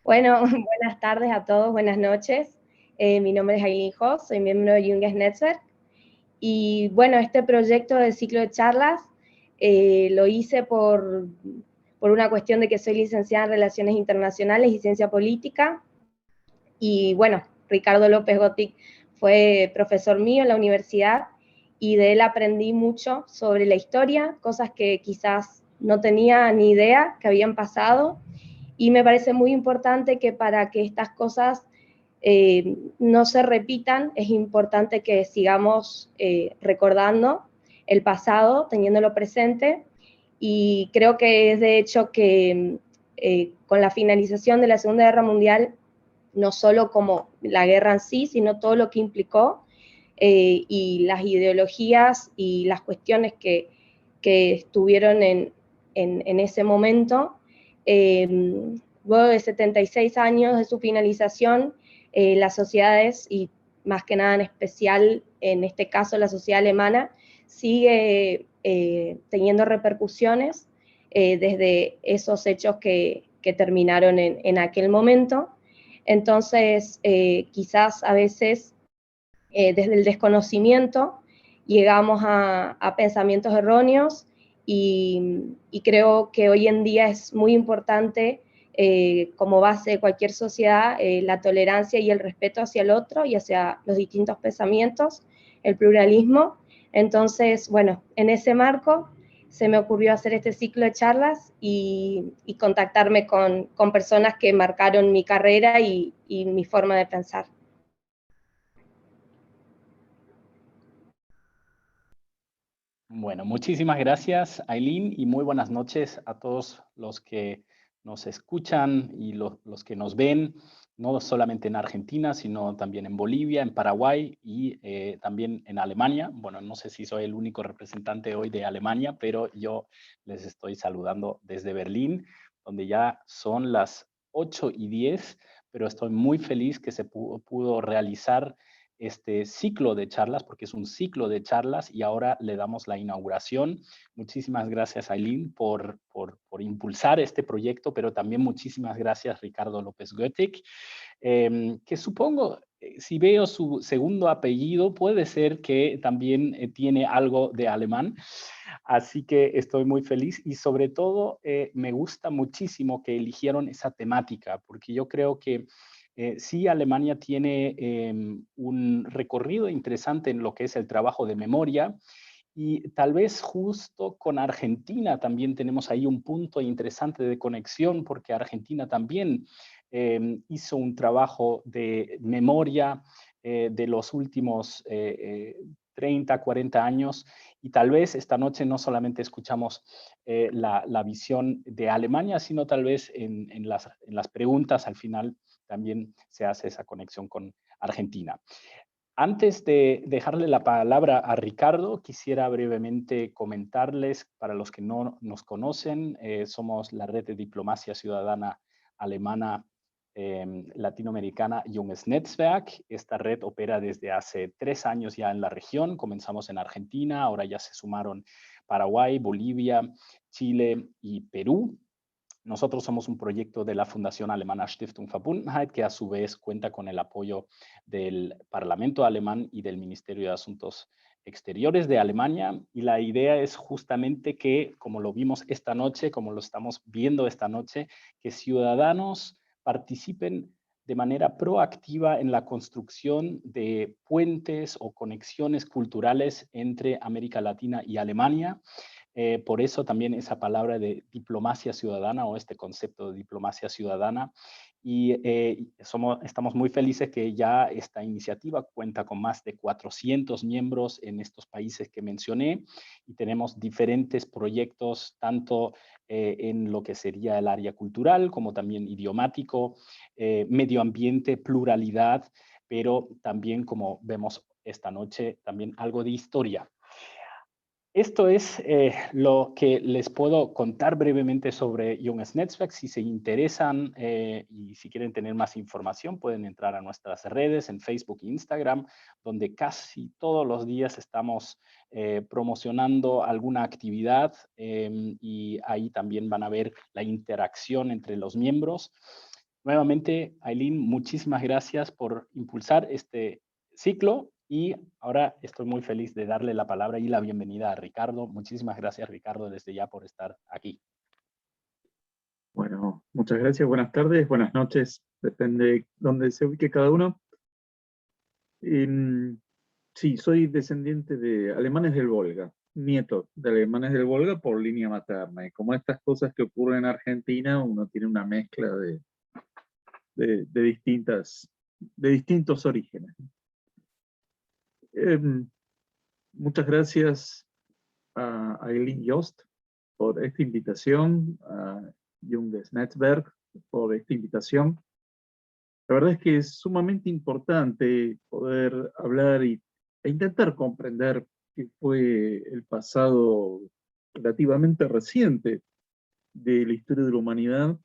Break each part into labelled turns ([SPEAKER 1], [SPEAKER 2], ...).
[SPEAKER 1] Bueno, buenas tardes a todos, buenas noches. Mi nombre es Aileen Hoss, soy miembro de Junges Netzwerk. Y bueno, este proyecto de ciclo de charlas lo hice por una cuestión de que soy licenciada en Relaciones Internacionales y Ciencia Política. Y bueno, Ricardo López Gotic fue profesor mío en la universidad y de él aprendí mucho sobre la historia, cosas que quizás no tenía ni idea que habían pasado. Y me parece muy importante que para que estas cosas no se repitan, es importante que sigamos recordando el pasado, teniéndolo presente, y creo que es de hecho que con la finalización de la Segunda Guerra Mundial, no solo como la guerra en sí, sino todo lo que implicó, y las ideologías y las cuestiones que estuvieron en ese momento, luego de 76 años de su finalización, las sociedades, y más que nada en especial, en este caso la sociedad alemana, sigue teniendo repercusiones desde esos hechos que terminaron en aquel momento. Entonces, quizás a veces desde el desconocimiento llegamos a pensamientos erróneos, y creo que hoy en día es muy importante, como base de cualquier sociedad, la tolerancia y el respeto hacia el otro y hacia los distintos pensamientos, el pluralismo. Entonces, bueno, en ese marco se me ocurrió hacer este ciclo de charlas y contactarme con personas que marcaron mi carrera y mi forma de pensar.
[SPEAKER 2] Bueno, muchísimas gracias, Aileen, y muy buenas noches a todos los que nos escuchan y los que nos ven, no solamente en Argentina, sino también en Bolivia, en Paraguay y también en Alemania. Bueno, no sé si soy el único representante hoy de Alemania, pero yo les estoy saludando desde Berlín, donde ya son las 8:10, pero estoy muy feliz que se pudo realizar este ciclo de charlas, porque es un ciclo de charlas y ahora le damos la inauguración. Muchísimas gracias, Aileen, por impulsar este proyecto, pero también muchísimas gracias, Ricardo López Goettig, que supongo, si veo su segundo apellido, puede ser que también tiene algo de alemán. Así que estoy muy feliz y sobre todo me gusta muchísimo que eligieron esa temática, porque yo creo que sí, Alemania tiene un recorrido interesante en lo que es el trabajo de memoria, y tal vez justo con Argentina también tenemos ahí un punto interesante de conexión, porque Argentina también hizo un trabajo de memoria de los últimos 30, 40 años, y tal vez esta noche no solamente escuchamos la visión de Alemania, sino tal vez en las preguntas al final también se hace esa conexión con Argentina. Antes de dejarle la palabra a Ricardo, quisiera brevemente comentarles, para los que no nos conocen, somos la red de diplomacia ciudadana alemana latinoamericana Junges Netzwerk. Esta red opera desde hace 3 años ya en la región. Comenzamos en Argentina, ahora ya se sumaron Paraguay, Bolivia, Chile y Perú. Nosotros somos un proyecto de la Fundación Alemana Stiftung Verbundenheit, que a su vez cuenta con el apoyo del Parlamento alemán y del Ministerio de Asuntos Exteriores de Alemania. Y la idea es justamente que, como lo vimos esta noche, como lo estamos viendo esta noche, que ciudadanos participen de manera proactiva en la construcción de puentes o conexiones culturales entre América Latina y Alemania. Por eso también esa palabra de diplomacia ciudadana o este concepto de diplomacia ciudadana. Y estamos muy felices que ya esta iniciativa cuenta con más de 400 miembros en estos países que mencioné, y tenemos diferentes proyectos tanto en lo que sería el área cultural como también idiomático, medio ambiente, pluralidad, pero también, como vemos esta noche, también algo de historia. Esto es lo que les puedo contar brevemente sobre Junges Netzwerk. Si se interesan y si quieren tener más información, pueden entrar a nuestras redes en Facebook e Instagram, donde casi todos los días estamos promocionando alguna actividad, y ahí también van a ver la interacción entre los miembros. Nuevamente, Ailín, muchísimas gracias por impulsar este ciclo y ahora estoy muy feliz de darle la palabra y la bienvenida a Ricardo. Muchísimas gracias, Ricardo, desde ya por estar aquí.
[SPEAKER 3] Bueno, muchas gracias, buenas tardes, buenas noches, depende de dónde se ubique cada uno. Sí, soy descendiente de alemanes del Volga, nieto de alemanes del Volga por línea materna. Y como estas cosas que ocurren en Argentina, uno tiene una mezcla de distintos orígenes. Em, Muchas gracias a Eileen Jost por esta invitación, a Junges Netzwerk por esta invitación. La verdad es que es sumamente importante poder hablar e intentar comprender qué fue el pasado relativamente reciente de la historia de la humanidad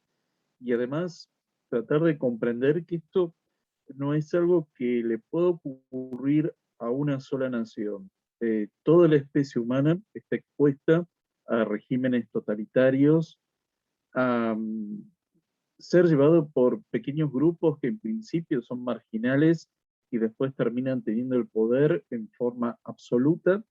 [SPEAKER 3] y además tratar de comprender que esto no es algo que le pueda ocurrir a una sola nación. Toda la especie humana está expuesta a regímenes totalitarios, a ser llevado por pequeños grupos que en principio son marginales y después terminan teniendo el poder en forma absoluta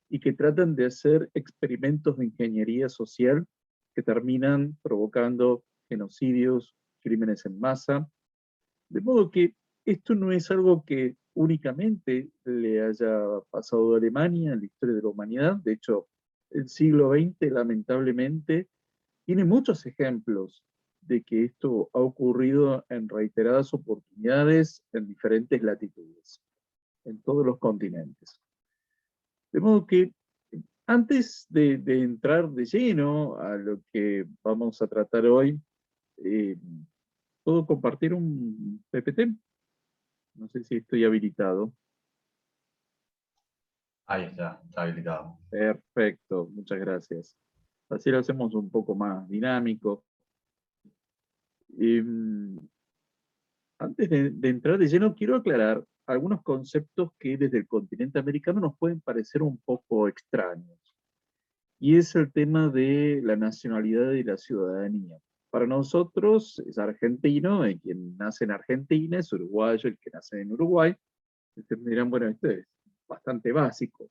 [SPEAKER 3] y que tratan de hacer experimentos de ingeniería social que terminan provocando genocidios, crímenes en masa. De modo que esto no es algo que únicamente le haya pasado a Alemania en la historia de la humanidad. De hecho, el siglo XX lamentablemente tiene muchos ejemplos de que esto ha ocurrido en reiteradas oportunidades en diferentes latitudes, en todos los continentes. De modo que antes de entrar de lleno a lo que vamos a tratar hoy, eh, ¿puedo compartir un PPT? No sé si estoy habilitado.
[SPEAKER 4] Ahí está habilitado.
[SPEAKER 3] Perfecto, muchas gracias. Así lo hacemos un poco más dinámico. Antes de entrar de lleno, quiero aclarar algunos conceptos que desde el continente americano nos pueden parecer un poco extraños. Y es el tema de la nacionalidad y la ciudadanía. Para nosotros es argentino, el quien nace en Argentina, es uruguayo, el que nace en Uruguay. Ustedes me dirán, bueno, esto es bastante básico.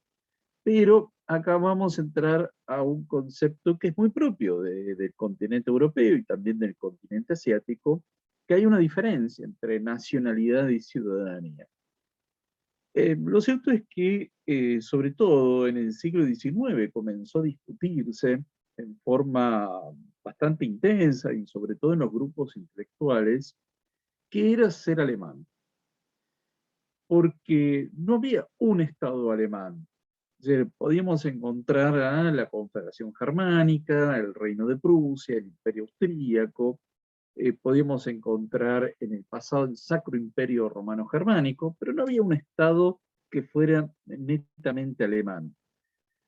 [SPEAKER 3] Pero acá vamos a entrar a un concepto que es muy propio del continente europeo y también del continente asiático, que hay una diferencia entre nacionalidad y ciudadanía. Lo cierto es que, sobre todo en el siglo XIX, comenzó a discutirse en forma bastante intensa y sobre todo en los grupos intelectuales, qué era ser alemán. Porque no había un Estado alemán. Podíamos encontrar a la Confederación Germánica, el Reino de Prusia, el Imperio Austríaco, podíamos encontrar en el pasado el Sacro Imperio Romano Germánico, pero no había un Estado que fuera netamente alemán.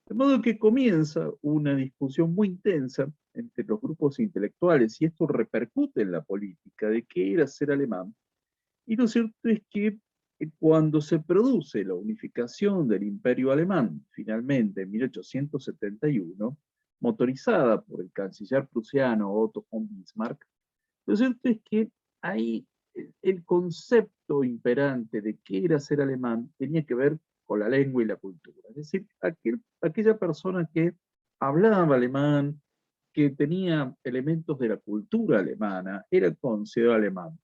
[SPEAKER 3] De modo que comienza una discusión muy intensa entre los grupos intelectuales, y esto repercute en la política, de qué era ser alemán. Y lo cierto es que cuando se produce la unificación del Imperio Alemán, finalmente en 1871, motorizada por el canciller prusiano Otto von Bismarck, lo cierto es que ahí el concepto imperante de qué era ser alemán tenía que ver con la lengua y la cultura. Es decir, aquella persona que hablaba alemán, que tenía elementos de la cultura alemana, era considerado alemán,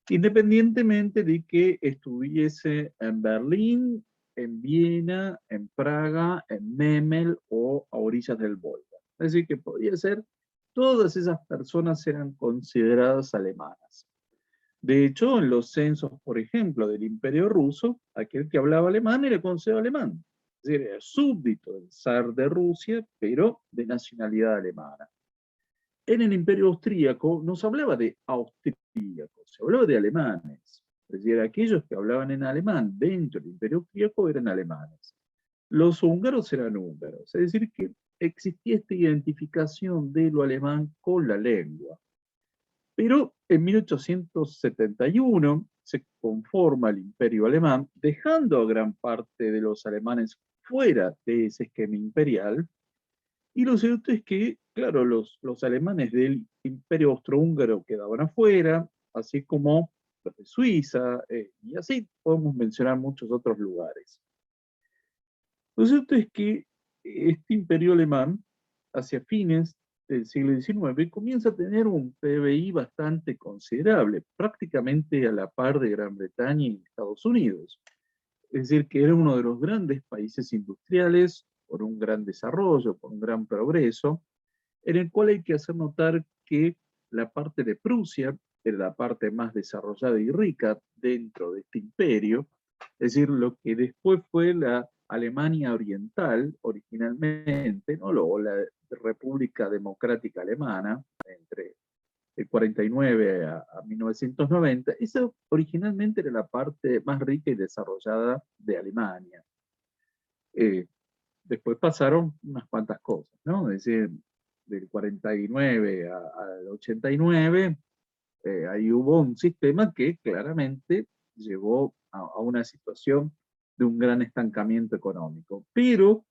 [SPEAKER 3] independientemente de que estuviese en Berlín, en Viena, en Praga, en Memel o a orillas del Volga. Es decir, que podía ser, todas esas personas eran consideradas alemanas. De hecho, en los censos, por ejemplo, del Imperio Ruso, aquel que hablaba alemán era considerado alemán. Es decir, era súbdito del zar de Rusia, pero de nacionalidad alemana. En el Imperio Austríaco no se hablaba de austríacos, se hablaba de alemanes. Es decir, aquellos que hablaban en alemán dentro del Imperio Austríaco eran alemanes. Los húngaros eran húngaros. Es decir, que existía esta identificación de lo alemán con la lengua. Pero en 1871 se conforma el Imperio Alemán, dejando a gran parte de los alemanes fuera de ese esquema imperial. Y lo cierto es que, claro, los alemanes del Imperio Austrohúngaro quedaban afuera, así como los de Suiza, y así podemos mencionar muchos otros lugares. Lo cierto es que este imperio alemán, hacia fines del siglo XIX, comienza a tener un PBI bastante considerable, prácticamente a la par de Gran Bretaña y Estados Unidos. Es decir, que era uno de los grandes países industriales, por un gran desarrollo, por un gran progreso, en el cual hay que hacer notar que la parte de Prusia era la parte más desarrollada y rica dentro de este imperio, es decir, lo que después fue la Alemania Oriental, originalmente, ¿no? O la República Democrática Alemana, entre el 49 a 1990, esa originalmente era la parte más rica y desarrollada de Alemania. Después pasaron unas cuantas cosas, ¿no? Es decir, del 49 al 89, ahí hubo un sistema que claramente llevó a una situación de un gran estancamiento económico. Pero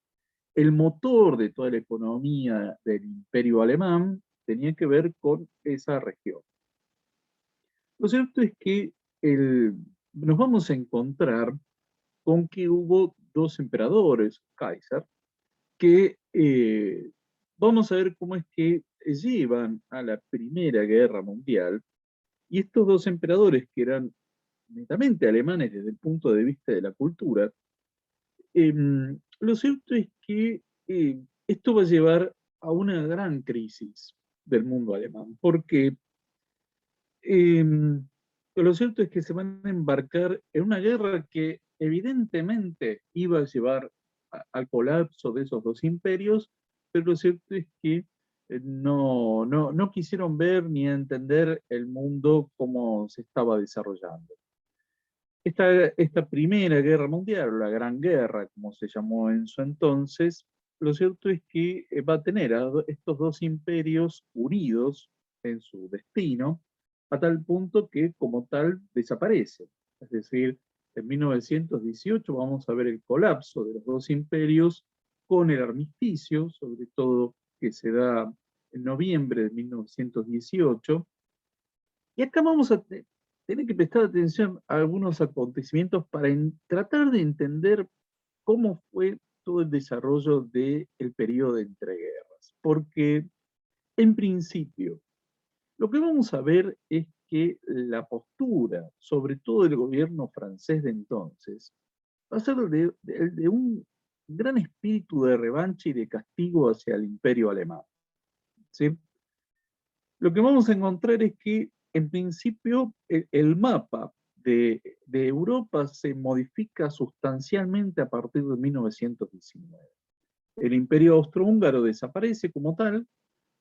[SPEAKER 3] el motor de toda la economía del imperio alemán tenía que ver con esa región. Lo cierto es que nos vamos a encontrar con que hubo dos emperadores, Kaiser, que vamos a ver cómo es que llevan a la Primera Guerra Mundial, y estos dos emperadores, que eran netamente alemanes desde el punto de vista de la cultura, lo cierto es que esto va a llevar a una gran crisis del mundo alemán, porque lo cierto es que se van a embarcar en una guerra que evidentemente iba a llevar al colapso de esos dos imperios, pero lo cierto es que no quisieron ver ni entender el mundo como se estaba desarrollando. Esta Primera Guerra Mundial, la Gran Guerra, como se llamó en su entonces, lo cierto es que va a tener a estos dos imperios unidos en su destino, a tal punto que como tal desaparece. Es decir, en 1918 vamos a ver el colapso de los dos imperios con el armisticio, sobre todo que se da en noviembre de 1918. Y acá vamos a tener que prestar atención a algunos acontecimientos para tratar de entender cómo fue todo el desarrollo del periodo de entreguerras. Porque, en principio, lo que vamos a ver es que la postura, sobre todo del gobierno francés de entonces, va a ser de un gran espíritu de revancha y de castigo hacia el imperio alemán. ¿Sí? Lo que vamos a encontrar es que, en principio, el mapa de Europa se modifica sustancialmente a partir de 1919. El imperio austrohúngaro desaparece como tal,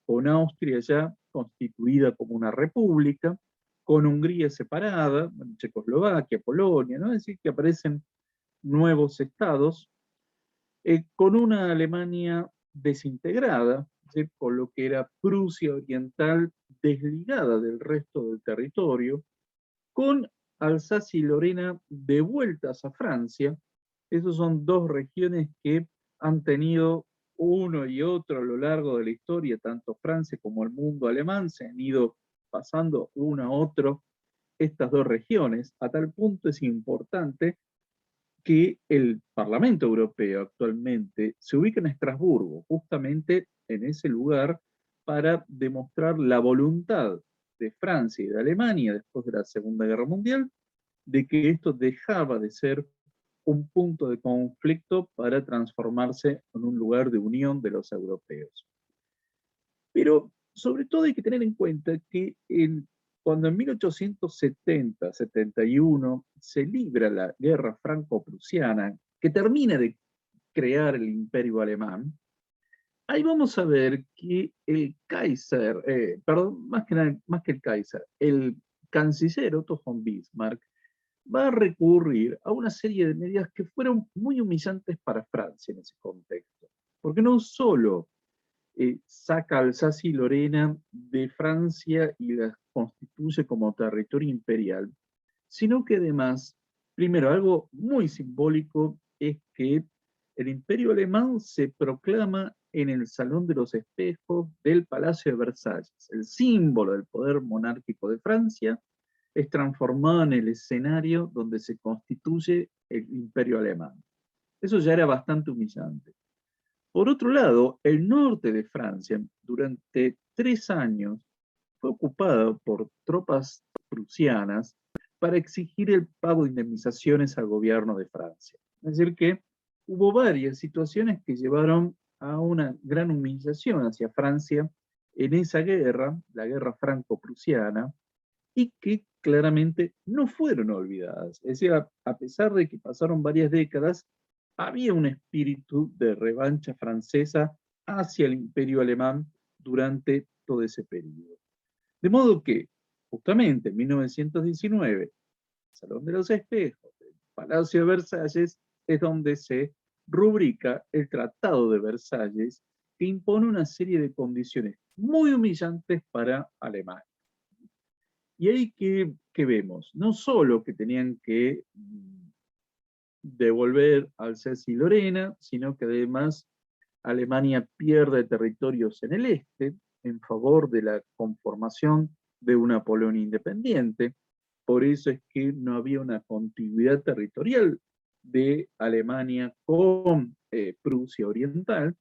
[SPEAKER 3] con Austria ya constituida como una república, con Hungría separada, Checoslovaquia, Polonia, ¿no? Es decir, que aparecen nuevos estados, con una Alemania desintegrada, ¿sí? Con lo que era Prusia Oriental desligada del resto del territorio, con Alsacia y Lorena devueltas a Francia. Esas son dos regiones que han tenido uno y otro a lo largo de la historia, tanto Francia como el mundo alemán, se han ido pasando uno a otro estas dos regiones. A tal punto es importante que el Parlamento Europeo actualmente se ubica en Estrasburgo, justamente en ese lugar, para demostrar la voluntad de Francia y de Alemania después de la Segunda Guerra Mundial, de que esto dejaba de ser un punto de conflicto para transformarse en un lugar de unión de los europeos. Pero sobre todo hay que tener en cuenta que cuando en 1870-71 se libra la guerra franco-prusiana, que termina de crear el imperio alemán, ahí vamos a ver que el Kaiser, perdón, más que el Kaiser, el canciller Otto von Bismarck va a recurrir a una serie de medidas que fueron muy humillantes para Francia en ese contexto. Porque no solo saca Alsacia y Lorena de Francia y las constituye como territorio imperial, sino que además, primero, algo muy simbólico es que el imperio alemán se proclama en el Salón de los Espejos del Palacio de Versalles, el símbolo del poder monárquico de Francia, es transformado en el escenario donde se constituye el imperio alemán. Eso ya era bastante humillante. Por otro lado, el norte de Francia durante 3 años fue ocupado por tropas prusianas para exigir el pago de indemnizaciones al gobierno de Francia. Es decir que hubo varias situaciones que llevaron a una gran humillación hacia Francia en esa guerra, la guerra franco-prusiana, y que claramente no fueron olvidadas. Es decir, a pesar de que pasaron varias décadas, había un espíritu de revancha francesa hacia el imperio alemán durante todo ese periodo. De modo que, justamente en 1919, el Salón de los Espejos, el Palacio de Versalles, es donde se rubrica el Tratado de Versalles, que impone una serie de condiciones muy humillantes para Alemania. Y ahí que vemos, no solo que tenían que devolver Alsacia y Lorena, sino que además Alemania pierde territorios en el este en favor de la conformación de una Polonia independiente. Por eso es que no había una continuidad territorial de Alemania con Prusia Oriental,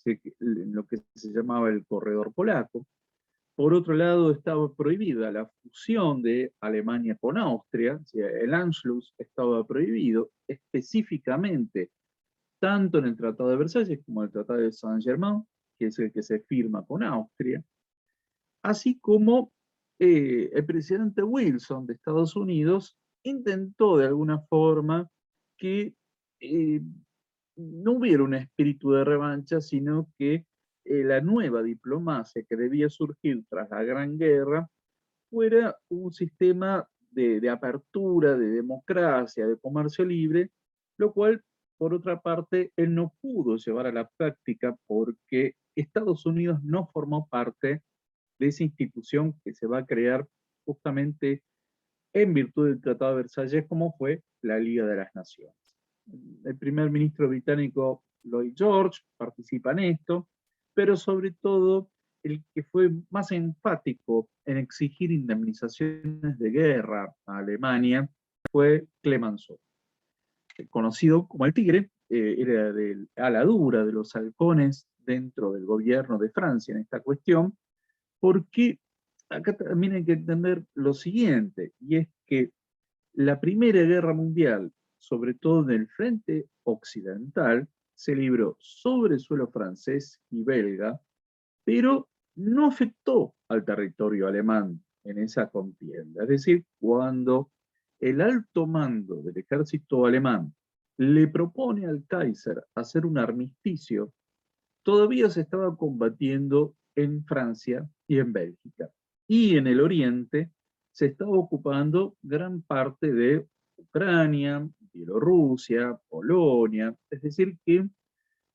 [SPEAKER 3] en lo que se llamaba el corredor polaco. Por otro lado, estaba prohibida la fusión de Alemania con Austria, o sea, el Anschluss estaba prohibido específicamente tanto en el Tratado de Versalles como en el Tratado de Saint-Germain, que es el que se firma con Austria, así como el presidente Wilson de Estados Unidos intentó de alguna forma que no hubiera un espíritu de revancha, sino que la nueva diplomacia que debía surgir tras la Gran Guerra fuera un sistema de apertura, de democracia, de comercio libre, lo cual, por otra parte, él no pudo llevar a la práctica porque Estados Unidos no formó parte de esa institución que se va a crear justamente en virtud del Tratado de Versalles, como fue la Liga de las Naciones. El primer ministro británico Lloyd George participa en esto, pero sobre todo el que fue más enfático en exigir indemnizaciones de guerra a Alemania fue Clemenceau, conocido como el Tigre, era del ala dura de los halcones dentro del gobierno de Francia en esta cuestión, porque acá también hay que entender lo siguiente, y es que la Primera Guerra Mundial, sobre todo en el frente occidental, se libró sobre suelo francés y belga, pero no afectó al territorio alemán en esa contienda. Es decir, cuando el alto mando del ejército alemán le propone al Kaiser hacer un armisticio, todavía se estaba combatiendo en Francia y en Bélgica. Y en el oriente se estaba ocupando gran parte de Ucrania, Bielorrusia, Polonia, es decir que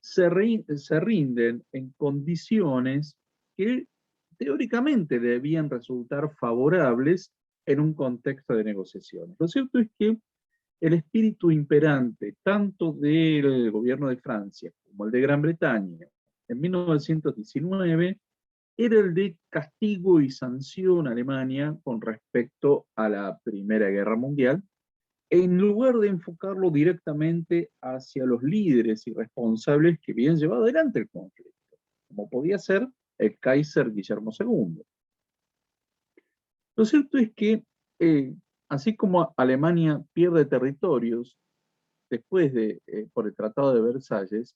[SPEAKER 3] se rinden en condiciones que teóricamente debían resultar favorables en un contexto de negociaciones. Lo cierto es que el espíritu imperante, tanto del gobierno de Francia como el de Gran Bretaña, en 1919, era el de castigo y sanción a Alemania con respecto a la Primera Guerra Mundial, en lugar de enfocarlo directamente hacia los líderes y responsables que habían llevado adelante el conflicto, como podía ser el Kaiser Guillermo II. Lo cierto es que, así como Alemania pierde territorios después por el Tratado de Versalles,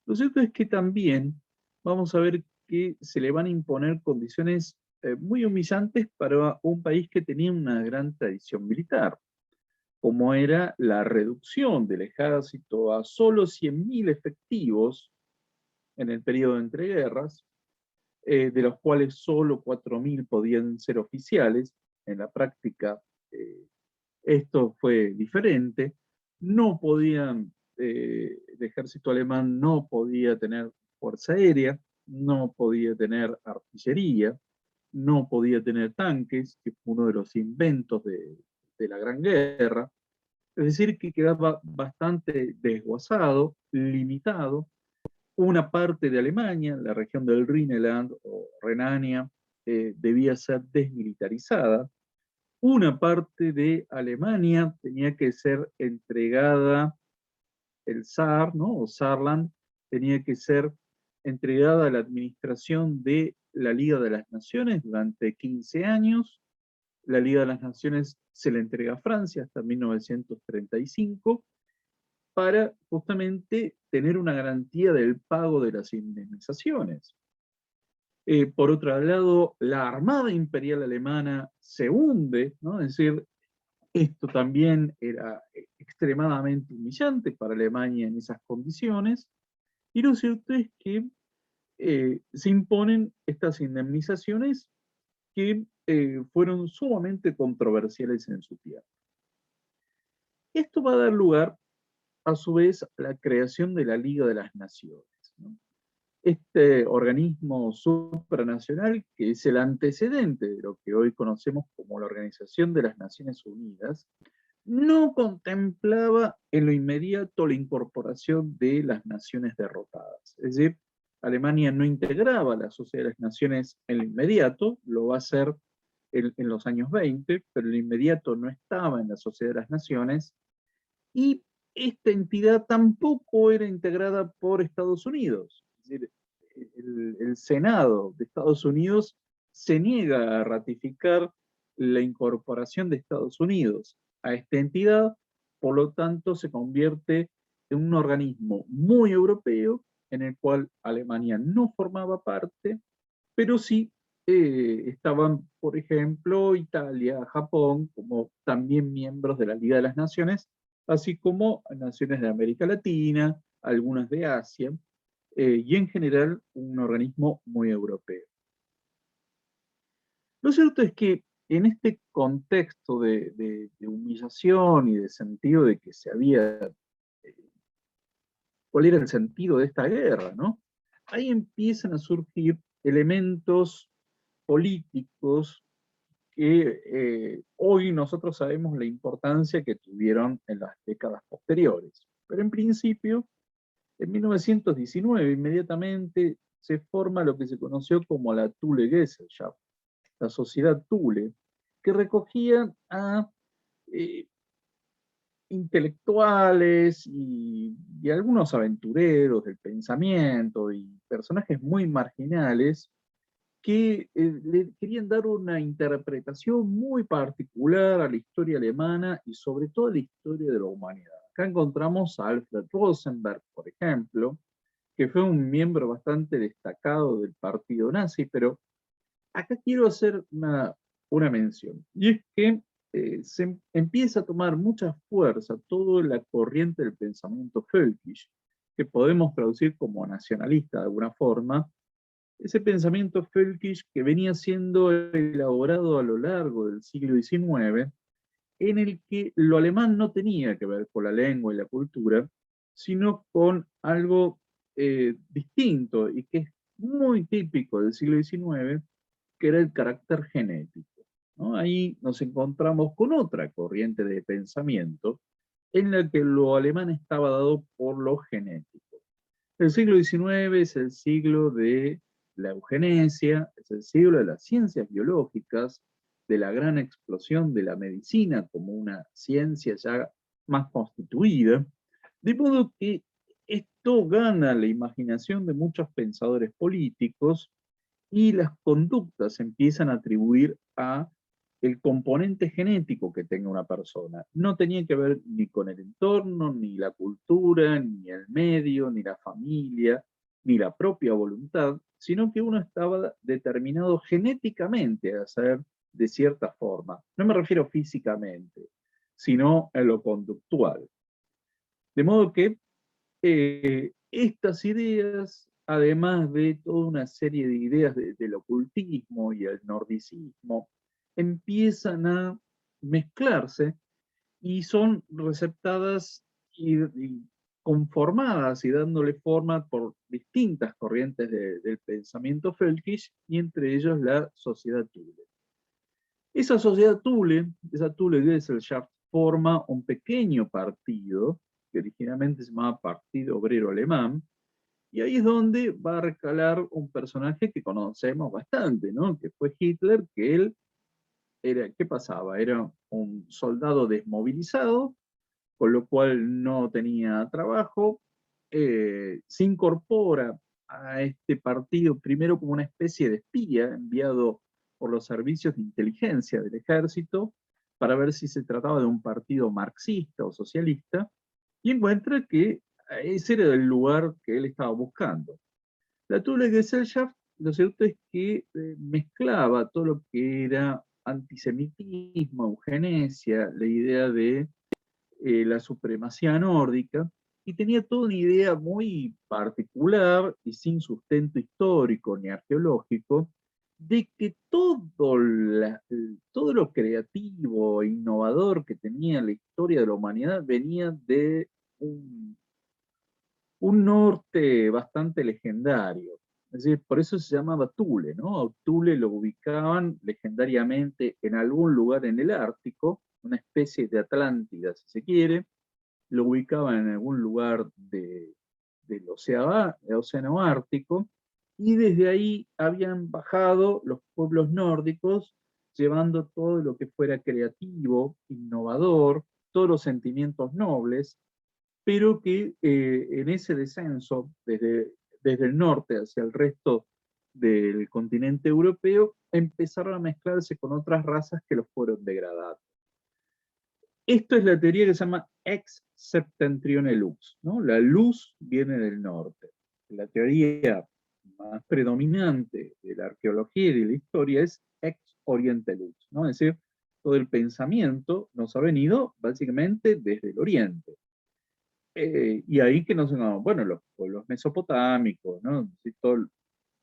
[SPEAKER 3] lo cierto es que también vamos a ver que se le van a imponer condiciones muy humillantes para un país que tenía una gran tradición militar, como era la reducción del ejército a solo 100.000 efectivos en el periodo de entreguerras, de los cuales solo 4.000 podían ser oficiales. En la práctica esto fue diferente. No podían, el ejército alemán no podía tener fuerza aérea, no podía tener artillería, no podía tener tanques, que fue uno de los inventos de la Gran Guerra. Es decir, que quedaba bastante desguazado, limitado. Una parte de Alemania, la región del Rhineland o Renania, debía ser desmilitarizada. una parte de Alemania tenía que ser entregada, el Saar, ¿no? O Saarland, tenía que ser entregada a la administración de la Liga de las Naciones durante 15 años. La Liga de las Naciones se le entrega a Francia hasta 1935 para justamente tener una garantía del pago de las indemnizaciones. Por otro lado, la Armada Imperial Alemana se hunde, ¿no? Es decir, esto también era extremadamente humillante para Alemania en esas condiciones, y lo cierto es que se imponen estas indemnizaciones que fueron sumamente controversiales en su tiempo. Esto va a dar lugar, a su vez, a la creación de la Liga de las Naciones, ¿no? Este organismo supranacional, que es el antecedente de lo que hoy conocemos como la Organización de las Naciones Unidas, no contemplaba en lo inmediato la incorporación de las naciones derrotadas. Es decir, Alemania no integraba la Sociedad de las Naciones en lo inmediato, lo va a hacer en los años 20, pero en lo inmediato no estaba en la Sociedad de las Naciones, y esta entidad tampoco era integrada por Estados Unidos. Es decir, el Senado de Estados Unidos se niega a ratificar la incorporación de Estados Unidos a esta entidad, por lo tanto se convierte en un organismo muy europeo, en el cual Alemania no formaba parte, pero sí estaban, por ejemplo, Italia, Japón, como también miembros de la Liga de las Naciones, así como naciones de América Latina, algunas de Asia, y en general un organismo muy europeo. Lo cierto es que en este contexto de humillación y de sentido de que se había, cuál era el sentido de esta guerra, ¿no? Ahí empiezan a surgir elementos políticos que hoy nosotros sabemos la importancia que tuvieron en las décadas posteriores. Pero en principio, en 1919, inmediatamente se forma lo que se conoció como la Thule-Gesellschaft, la sociedad Thule, que recogía a intelectuales y algunos aventureros del pensamiento y personajes muy marginales que le querían dar una interpretación muy particular a la historia alemana y sobre todo a la historia de la humanidad. Acá encontramos a Alfred Rosenberg, por ejemplo, que fue un miembro bastante destacado del partido nazi, pero acá quiero hacer una mención, y es que se empieza a tomar mucha fuerza toda la corriente del pensamiento völkisch, que podemos traducir como nacionalista de alguna forma, ese pensamiento völkisch que venía siendo elaborado a lo largo del siglo XIX, en el que lo alemán no tenía que ver con la lengua y la cultura, sino con algo distinto y que es muy típico del siglo XIX, que era el carácter genético, ¿no? Ahí nos encontramos con otra corriente de pensamiento en la que lo alemán estaba dado por lo genético. El siglo XIX es el siglo de la eugenesia, es el siglo de las ciencias biológicas, de la gran explosión de la medicina como una ciencia ya más constituida, de modo que esto gana la imaginación de muchos pensadores políticos y las conductas empiezan a atribuir a el componente genético que tenga una persona. No tenía que ver ni con el entorno, ni la cultura, ni el medio, ni la familia, ni la propia voluntad, sino que uno estaba determinado genéticamente a ser de cierta forma. No me refiero físicamente, sino a lo conductual. De modo que estas ideas, además de toda una serie de ideas del ocultismo y el nordicismo, empiezan a mezclarse y son receptadas y conformadas y dándole forma por distintas corrientes del pensamiento völkisch, y entre ellos la sociedad Thule. Esa sociedad Thule, esa Thule-Gesellschaft, forma un pequeño partido que originalmente se llamaba Partido Obrero Alemán, y ahí es donde va a recalar un personaje que conocemos bastante, ¿no? Que fue Hitler, que él ¿qué pasaba? Era un soldado desmovilizado, con lo cual no tenía trabajo, se incorpora a este partido primero como una especie de espía enviado por los servicios de inteligencia del ejército para ver si se trataba de un partido marxista o socialista, y encuentra que ese era el lugar que él estaba buscando. La Thule-Gesellschaft, lo cierto es que mezclaba todo lo que era antisemitismo, eugenesia, la idea de la supremacía nórdica, y tenía toda una idea muy particular y sin sustento histórico ni arqueológico, de que todo lo creativo e innovador que tenía la historia de la humanidad venía de un norte bastante legendario. Es decir, por eso se llamaba Thule, ¿no? Thule lo ubicaban legendariamente en algún lugar en el Ártico, una especie de Atlántida, si se quiere, lo ubicaban en algún lugar del océano Ártico, y desde ahí habían bajado los pueblos nórdicos, llevando todo lo que fuera creativo, innovador, todos los sentimientos nobles, pero que en ese descenso desde el norte hacia el resto del continente europeo empezaron a mezclarse con otras razas que los fueron degradando. Esto es la teoría que se llama ex septentrione lux, ¿no? La luz viene del norte. La teoría más predominante de la arqueología y de la historia es ex oriente lux, ¿no? Es decir, todo el pensamiento nos ha venido básicamente desde el oriente. Y ahí que nos bueno, los pueblos mesopotámicos, ¿no?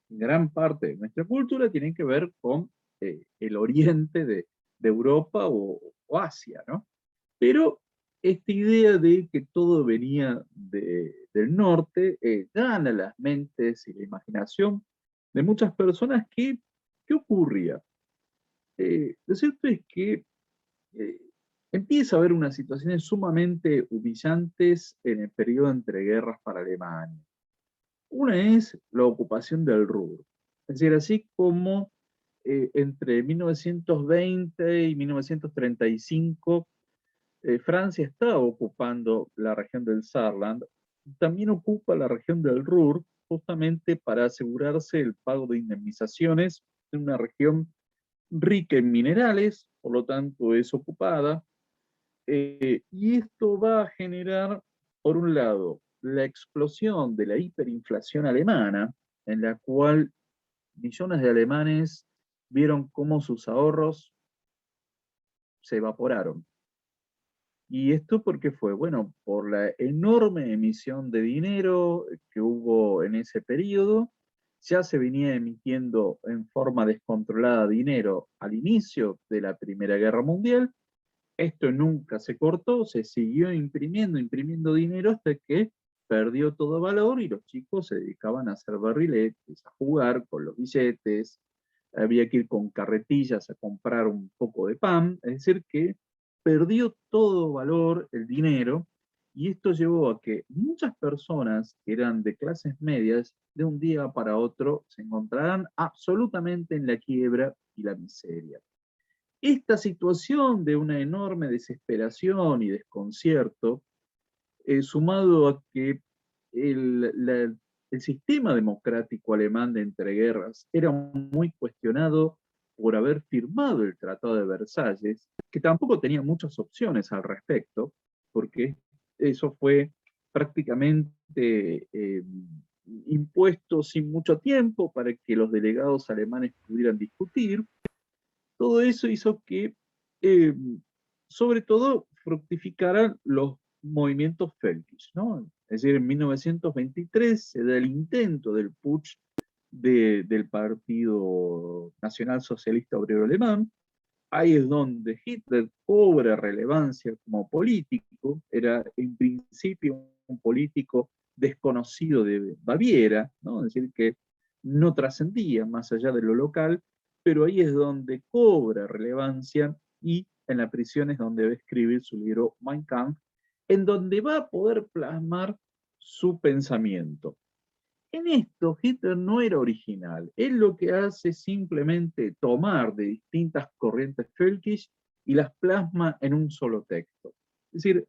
[SPEAKER 3] Gran parte de nuestra cultura tiene que ver con el oriente de Europa o Asia, ¿no? Pero esta idea de que todo venía del norte gana las mentes y la imaginación de muchas personas. ¿Qué ocurría? Lo cierto es que eh, empieza a haber unas situaciones sumamente humillantes en el periodo entre guerras para Alemania. Una es la ocupación del Ruhr. Es decir, así como entre 1920 y 1935 Francia estaba ocupando la región del Saarland, también ocupa la región del Ruhr justamente para asegurarse el pago de indemnizaciones en una región rica en minerales, por lo tanto es ocupada, y esto va a generar, por un lado, la explosión de la hiperinflación alemana, en la cual millones de alemanes vieron cómo sus ahorros se evaporaron. ¿Y esto por qué fue? Bueno, por la enorme emisión de dinero que hubo en ese periodo. Ya se venía emitiendo en forma descontrolada dinero al inicio de la Primera Guerra Mundial. Esto nunca se cortó, se siguió imprimiendo dinero hasta que perdió todo valor y los chicos se dedicaban a hacer barriletes, a jugar con los billetes, había que ir con carretillas a comprar un poco de pan, es decir, que perdió todo valor el dinero, y esto llevó a que muchas personas que eran de clases medias, de un día para otro, se encontraran absolutamente en la quiebra y la miseria. Esta situación de una enorme desesperación y desconcierto, sumado a que el sistema democrático alemán de entreguerras era muy cuestionado por haber firmado el Tratado de Versalles, que tampoco tenía muchas opciones al respecto, porque eso fue prácticamente impuesto sin mucho tiempo para que los delegados alemanes pudieran discutir. Todo eso hizo que, eh, sobre todo, fructificaran los movimientos Völkisch, ¿no? Es decir, en 1923 se da el intento del putsch del Partido Nacional Socialista Obrero Alemán. Ahí es donde Hitler cobra relevancia como político. Era en principio un político desconocido de Baviera, ¿no? Es decir, que no trascendía más allá de lo local, pero ahí es donde cobra relevancia, y en la prisión es donde va a escribir su libro Mein Kampf, en donde va a poder plasmar su pensamiento. En esto Hitler no era original. Él lo que hace es simplemente tomar de distintas corrientes völkisch y las plasma en un solo texto. Es decir,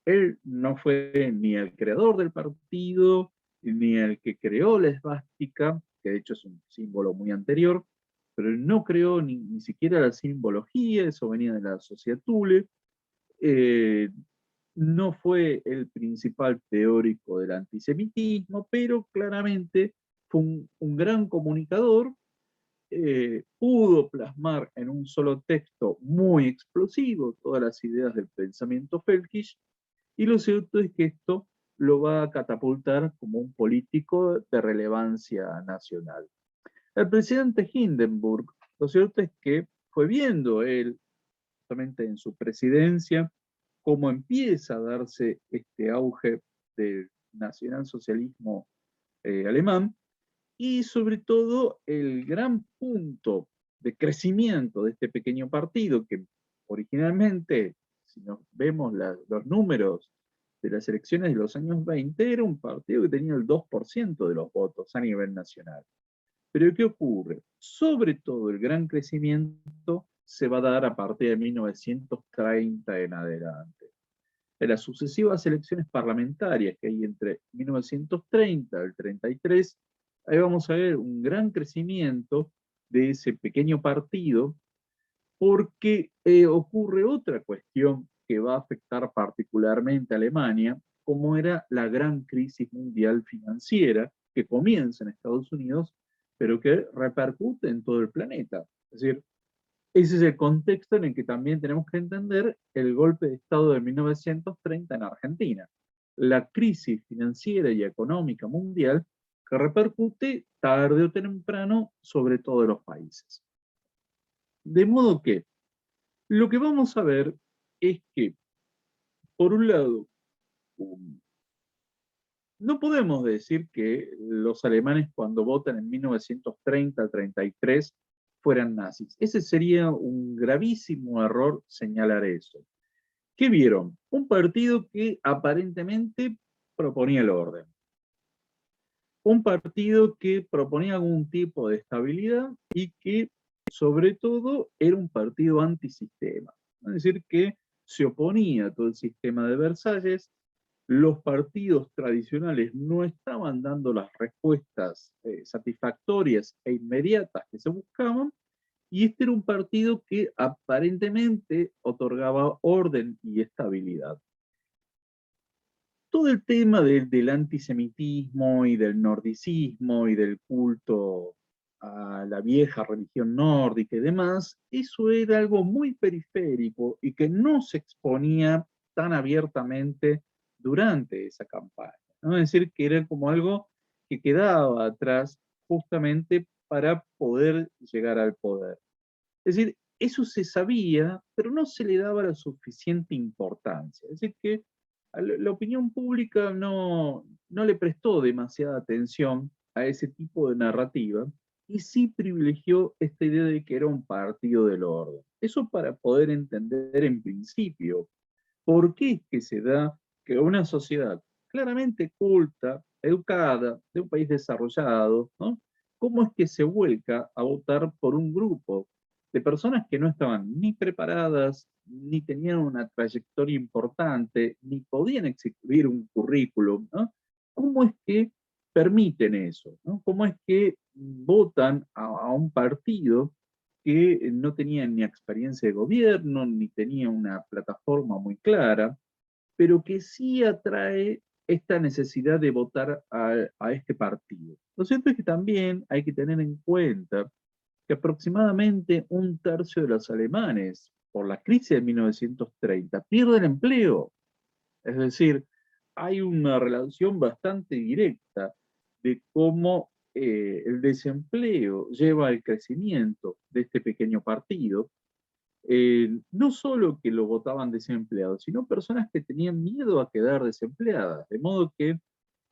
[SPEAKER 3] él no fue ni el creador del partido, ni el que creó la esvástica, que de hecho es un símbolo muy anterior, pero él no creó ni siquiera la simbología, eso venía de la Sociedad Thule. No fue el principal teórico del antisemitismo, pero claramente fue un gran comunicador, pudo plasmar en un solo texto muy explosivo todas las ideas del pensamiento völkisch, y lo cierto es que esto lo va a catapultar como un político de relevancia nacional. El presidente Hindenburg, lo cierto es que fue viendo él, justamente en su presidencia, cómo empieza a darse este auge del nacionalsocialismo alemán, y sobre todo el gran punto de crecimiento de este pequeño partido, que originalmente, si nos vemos los números de las elecciones de los años 20, era un partido que tenía el 2% de los votos a nivel nacional. Pero ¿qué ocurre? Sobre todo el gran crecimiento se va a dar a partir de 1930 en adelante. En las sucesivas elecciones parlamentarias que hay entre 1930 y el 33, ahí vamos a ver un gran crecimiento de ese pequeño partido, porque ocurre otra cuestión que va a afectar particularmente a Alemania, como era la gran crisis mundial financiera que comienza en Estados Unidos, pero que repercute en todo el planeta. Es decir, ese es el contexto en el que también tenemos que entender el golpe de Estado de 1930 en Argentina. La crisis financiera y económica mundial que repercute tarde o temprano sobre todos los países. De modo que lo que vamos a ver es que, por un lado, no podemos decir que los alemanes cuando votan en 1930-33 fueran nazis. Ese sería un gravísimo error señalar eso. ¿Qué vieron? Un partido que aparentemente proponía el orden. Un partido que proponía algún tipo de estabilidad y que, sobre todo, era un partido antisistema. Es decir, que se oponía a todo el sistema de Versalles. Los partidos tradicionales no estaban dando las respuestas satisfactorias e inmediatas que se buscaban, y este era un partido que aparentemente otorgaba orden y estabilidad. Todo el tema del antisemitismo y del nordicismo y del culto a la vieja religión nórdica y demás, eso era algo muy periférico y que no se exponía tan abiertamente durante esa campaña, ¿no? Es decir, que era como algo que quedaba atrás justamente para poder llegar al poder. Es decir, eso se sabía, pero no se le daba la suficiente importancia. Es decir, que la opinión pública no le prestó demasiada atención a ese tipo de narrativa, y sí privilegió esta idea de que era un partido del orden. Eso para poder entender en principio por qué es que se da que una sociedad claramente culta, educada, de un país desarrollado, ¿no? ¿Cómo es que se vuelca a votar por un grupo de personas que no estaban ni preparadas, ni tenían una trayectoria importante, ni podían exhibir un currículum, ¿no? ¿Cómo es que permiten eso, ¿no? ¿Cómo es que votan a un partido que no tenía ni experiencia de gobierno, ni tenía una plataforma muy clara, pero que sí atrae esta necesidad de votar a este partido? Lo cierto es que también hay que tener en cuenta que aproximadamente un tercio de los alemanes, por la crisis de 1930, pierden empleo. Es decir, hay una relación bastante directa de cómo el desempleo lleva al crecimiento de este pequeño partido. No solo que lo votaban desempleados, sino personas que tenían miedo a quedar desempleadas. De modo que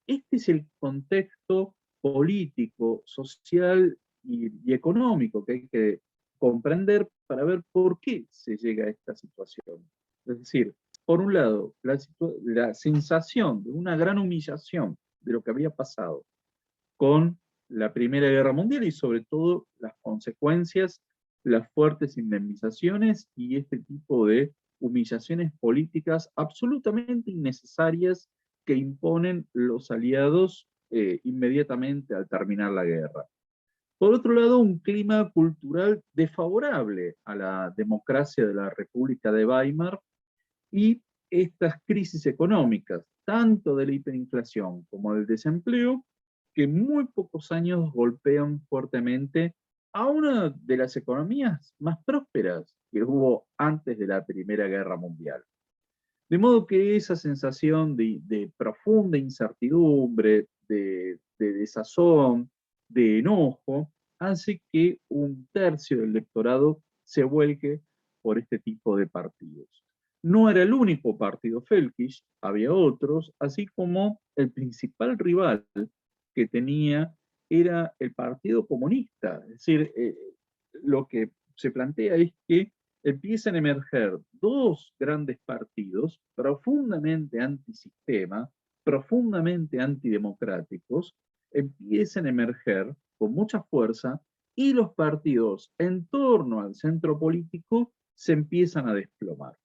[SPEAKER 3] este es el contexto político, social y económico que hay que comprender para ver por qué se llega a esta situación. Es decir, por un lado, la sensación de una gran humillación de lo que había pasado con la Primera Guerra Mundial y sobre todo las consecuencias, las fuertes indemnizaciones y este tipo de humillaciones políticas absolutamente innecesarias que imponen los aliados inmediatamente al terminar la guerra. Por otro lado, un clima cultural desfavorable a la democracia de la República de Weimar y estas crisis económicas, tanto de la hiperinflación como del desempleo, que en muy pocos años golpean fuertemente a una de las economías más prósperas que hubo antes de la Primera Guerra Mundial. De modo que esa sensación de profunda incertidumbre, de desazón, de enojo, hace que un tercio del electorado se vuelque por este tipo de partidos. No era el único partido Völkisch, había otros, así como el principal rival que tenía era el Partido Comunista. Es decir, lo que se plantea es que empiezan a emerger dos grandes partidos profundamente antisistema, profundamente antidemocráticos, empiezan a emerger con mucha fuerza y los partidos en torno al centro político se empiezan a desplomar.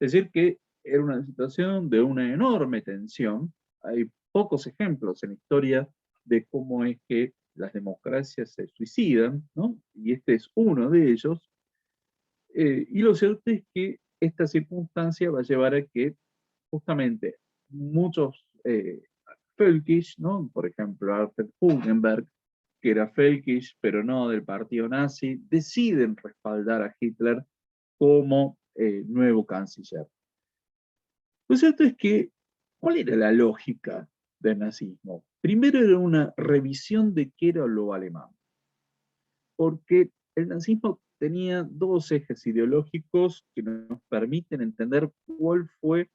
[SPEAKER 3] Es decir, que era una situación de una enorme tensión. Hay pocos ejemplos en la historia de cómo es que las democracias se suicidan, ¿no? Y este es uno de ellos. Y lo cierto es que esta circunstancia va a llevar a que justamente muchos Völkisch, ¿no? Por ejemplo, Arthur Hugenberg, que era Völkisch, pero no del partido nazi, deciden respaldar a Hitler como nuevo canciller. Lo cierto es que, ¿cuál era la lógica del nazismo? Primero era una revisión de qué era lo alemán, porque el nazismo tenía dos ejes ideológicos que nos permiten entender cuál fue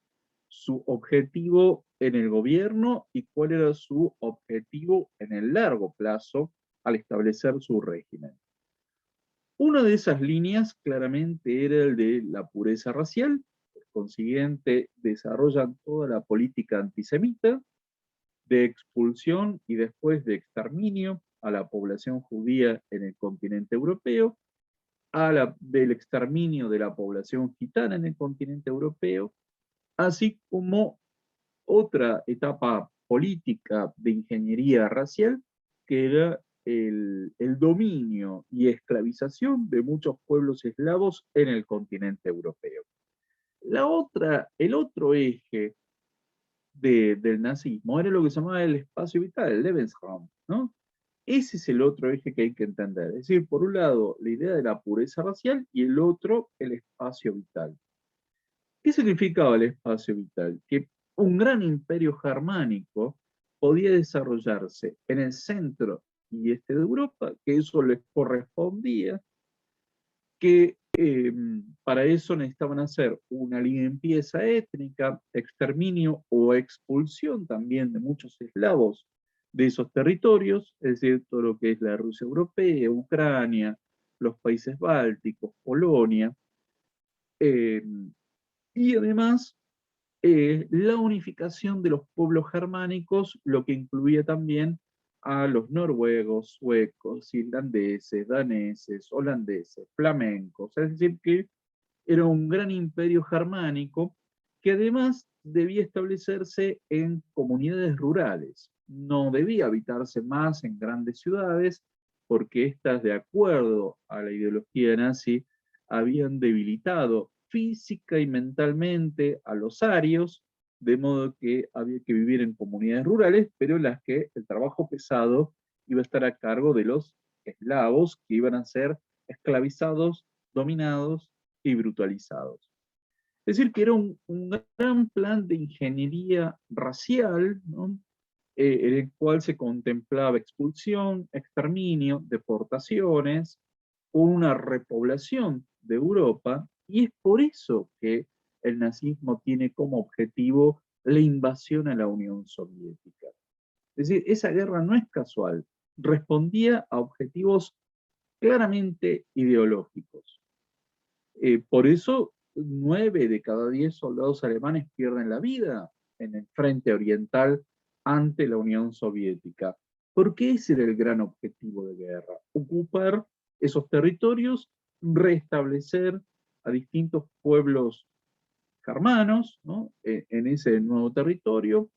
[SPEAKER 3] su objetivo en el gobierno y cuál era su objetivo en el largo plazo al establecer su régimen. Una de esas líneas claramente era el de la pureza racial, por consiguiente desarrollan toda la política antisemita de expulsión y después de exterminio a la población judía en el continente europeo, del exterminio de la población gitana en el continente europeo, así como otra etapa política de ingeniería racial, que era el dominio y esclavización de muchos pueblos eslavos en el continente europeo. El otro eje del nazismo era lo que se llamaba el espacio vital, el Lebensraum, ¿no? Ese es el otro eje que hay que entender. Es decir, por un lado, la idea de la pureza racial y el otro, el espacio vital. ¿Qué significaba el espacio vital? Que un gran imperio germánico podía desarrollarse en el centro y este de Europa, que eso les correspondía, que para eso necesitaban hacer una limpieza étnica, exterminio o expulsión también de muchos eslavos de esos territorios, es decir, todo lo que es la Rusia europea, Ucrania, los países bálticos, Polonia, y además la unificación de los pueblos germánicos, lo que incluía también a los noruegos, suecos, irlandeses, daneses, holandeses, flamencos, es decir, que era un gran imperio germánico que además debía establecerse en comunidades rurales. No debía habitarse más en grandes ciudades, porque éstas, de acuerdo a la ideología nazi, habían debilitado física y mentalmente a los arios, de modo que había que vivir en comunidades rurales, pero en las que el trabajo pesado iba a estar a cargo de los eslavos, que iban a ser esclavizados, dominados y brutalizados. Es decir, que era un gran plan de ingeniería racial, ¿no? En el cual se contemplaba expulsión, exterminio, deportaciones, una repoblación de Europa, y es por eso que el nazismo tiene como objetivo la invasión a la Unión Soviética. Es decir, esa guerra no es casual, respondía a objetivos claramente ideológicos. Por eso, 9 de cada 10 soldados alemanes pierden la vida en el frente oriental ante la Unión Soviética, Porque ese era el gran objetivo de guerra, ocupar esos territorios, restablecer a distintos pueblos germanos, ¿no? En ese nuevo territorio,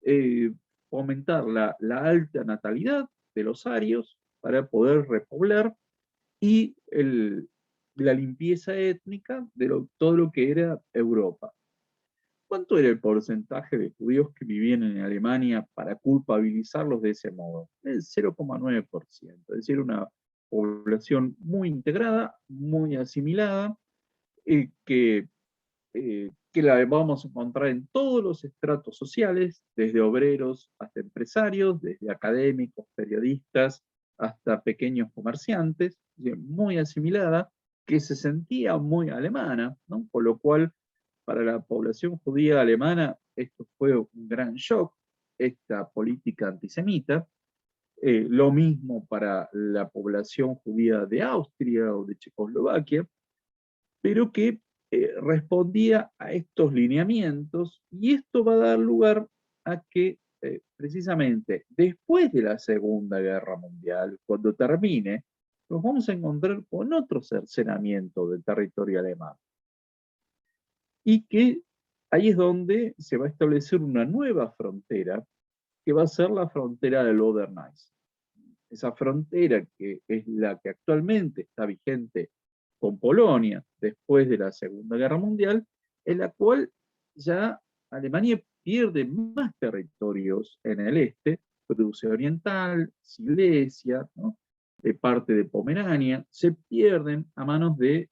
[SPEAKER 3] eh, fomentar la alta natalidad de los arios para poder repoblar y la limpieza étnica de todo lo que era Europa. ¿Cuánto era el porcentaje de judíos que vivían en Alemania para culpabilizarlos de ese modo? El 0,9%, es decir, una población muy integrada, muy asimilada, que la vamos a encontrar en todos los estratos sociales, desde obreros hasta empresarios, desde académicos, periodistas, hasta pequeños comerciantes, muy asimilada, que se sentía muy alemana, ¿no? Con lo cual, para la población judía alemana, esto fue un gran shock, esta política antisemita. Lo mismo para la población judía de Austria o de Checoslovaquia, pero que respondía a estos lineamientos, y esto va a dar lugar a que precisamente después de la Segunda Guerra Mundial, cuando termine, nos vamos a encontrar con otro cercenamiento del territorio alemán. Y que ahí es donde se va a establecer una nueva frontera, que va a ser la frontera del Oder-Neisse. Esa frontera que es la que actualmente está vigente con Polonia después de la Segunda Guerra Mundial, en la cual ya Alemania pierde más territorios en el este, Prusia Oriental, Silesia, ¿no? De parte de Pomerania, se pierden a manos de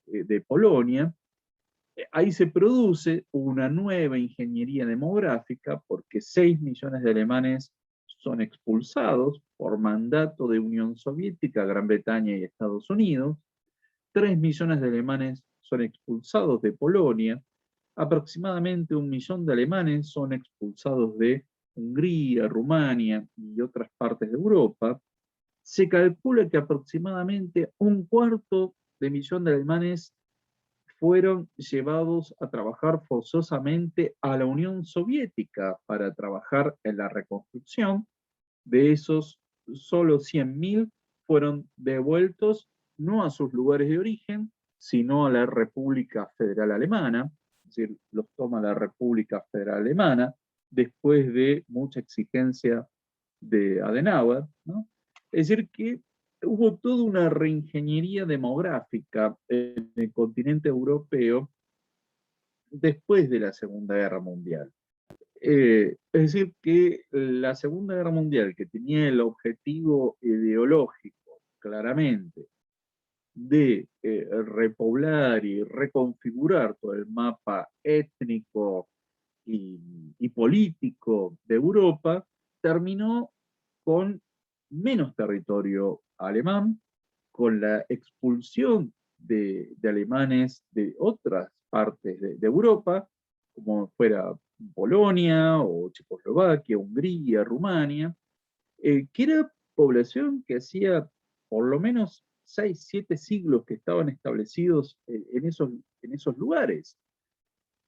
[SPEAKER 3] Polonia. Ahí se produce una nueva ingeniería demográfica porque 6 millones de alemanes son expulsados por mandato de Unión Soviética, Gran Bretaña y Estados Unidos. 3 millones de alemanes son expulsados de Polonia. Aproximadamente 1 millón de alemanes son expulsados de Hungría, Rumania y otras partes de Europa. Se calcula que aproximadamente 1/4 de alemanes fueron llevados a trabajar forzosamente a la Unión Soviética para trabajar en la reconstrucción. De esos, solo 100.000 fueron devueltos no a sus lugares de origen, sino a la República Federal Alemana, es decir, los toma la República Federal Alemana, después de mucha exigencia de Adenauer, ¿no? Es decir, que hubo toda una reingeniería demográfica en el continente europeo después de la Segunda Guerra Mundial. Es decir, que la Segunda Guerra Mundial, que tenía el objetivo ideológico, claramente, de repoblar y reconfigurar todo el mapa étnico y político de Europa, terminó con menos territorio alemán, con la expulsión de alemanes de otras partes de Europa, como fuera Polonia o Checoslovaquia, Hungría, Rumania, que era población que hacía por lo menos 6, 7 siglos que estaban establecidos en esos lugares.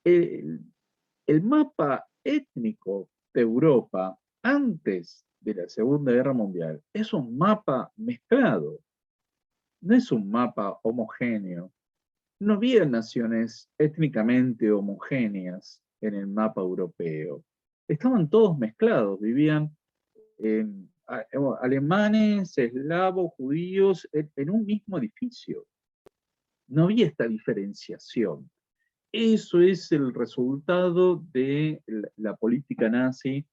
[SPEAKER 3] El mapa étnico de Europa antes de la Segunda Guerra Mundial es un mapa mezclado, no es un mapa homogéneo. No había naciones étnicamente homogéneas en el mapa europeo. Estaban todos mezclados, vivían alemanes, eslavos, judíos, en un mismo edificio. No había esta diferenciación. Eso es el resultado de la política nazi,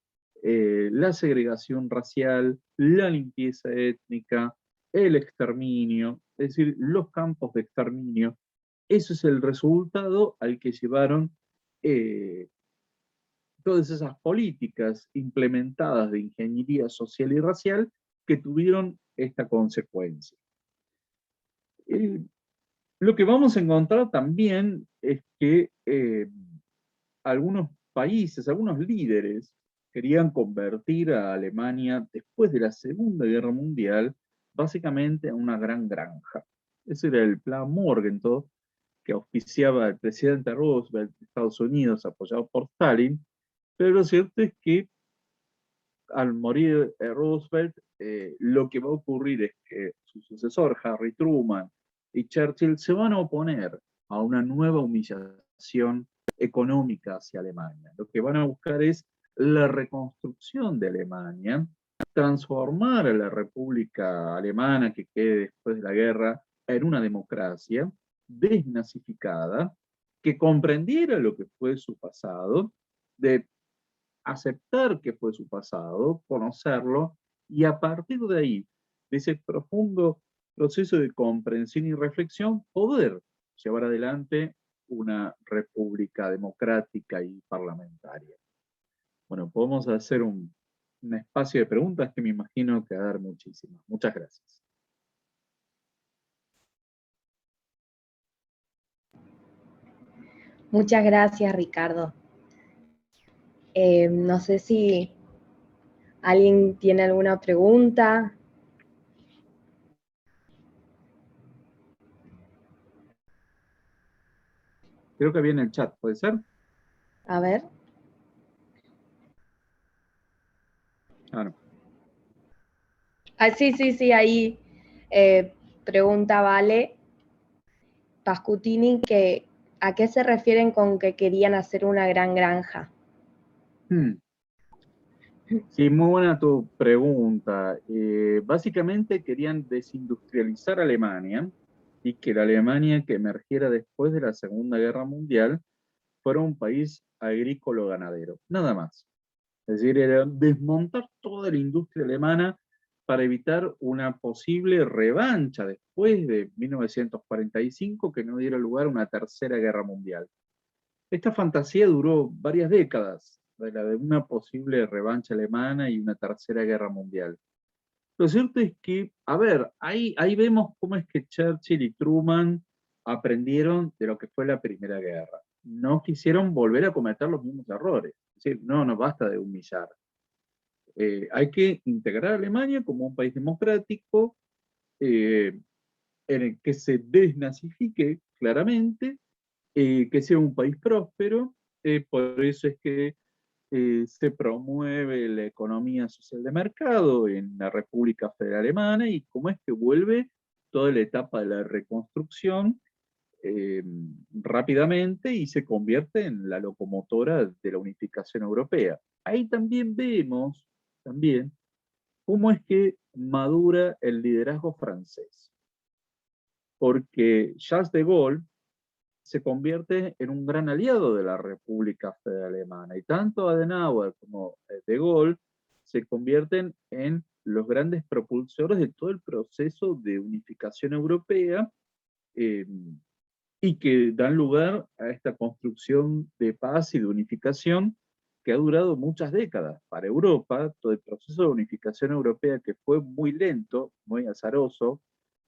[SPEAKER 3] la segregación racial, la limpieza étnica, el exterminio, es decir, los campos de exterminio. Eso es el resultado al que llevaron todas esas políticas implementadas de ingeniería social y racial que tuvieron esta consecuencia. Lo que vamos a encontrar también es que algunos países, algunos líderes, querían convertir a Alemania después de la Segunda Guerra Mundial básicamente en una gran granja. Ese era el plan Morgenthau, que auspiciaba el presidente Roosevelt de Estados Unidos, apoyado por Stalin, pero lo cierto es que al morir Roosevelt lo que va a ocurrir es que su sucesor, Harry Truman, y Churchill se van a oponer a una nueva humillación económica hacia Alemania. Lo que van a buscar es la reconstrucción de Alemania, transformar a la República Alemana que quede después de la guerra en una democracia desnazificada, que comprendiera lo que fue su pasado, de aceptar que fue su pasado, conocerlo, y a partir de ahí, de ese profundo proceso de comprensión y reflexión, poder llevar adelante una república democrática y parlamentaria. Bueno, podemos hacer un espacio de preguntas que me imagino que va a dar muchísimas. Muchas gracias.
[SPEAKER 1] Muchas gracias, Ricardo. No sé si alguien tiene alguna pregunta.
[SPEAKER 3] Creo que había en el chat, ¿puede ser?
[SPEAKER 1] A ver.
[SPEAKER 3] Ah, no.
[SPEAKER 1] Ah, sí, ahí pregunta Vale Pascutini que ¿a qué se refieren con que querían hacer una gran granja?
[SPEAKER 3] Sí, muy buena tu pregunta. Básicamente querían desindustrializar Alemania y que la Alemania que emergiera después de la Segunda Guerra Mundial fuera un país agrícola-ganadero, nada más. Es decir, era desmontar toda la industria alemana para evitar una posible revancha después de 1945 que no diera lugar a una tercera guerra mundial. Esta fantasía duró varias décadas, de la de una posible revancha alemana y una tercera guerra mundial. Lo cierto es que, a ver, ahí vemos cómo es que Churchill y Truman aprendieron de lo que fue la Primera Guerra. No quisieron volver a cometer los mismos errores. Es decir, no basta de humillar. Hay que integrar a Alemania como un país democrático, en el que se desnazifique claramente, que sea un país próspero. Por eso es que se promueve la economía social de mercado en la República Federal Alemana, y cómo es que vuelve toda la etapa de la reconstrucción eh, rápidamente y se convierte en la locomotora de la unificación europea. Ahí también vemos cómo es que madura el liderazgo francés, porque Charles de Gaulle se convierte en un gran aliado de la República Federal Alemana, y tanto Adenauer como de Gaulle se convierten en los grandes propulsores de todo el proceso de unificación europea, eh, y que dan lugar a esta construcción de paz y de unificación que ha durado muchas décadas. Para Europa, todo el proceso de unificación europea, que fue muy lento, muy azaroso,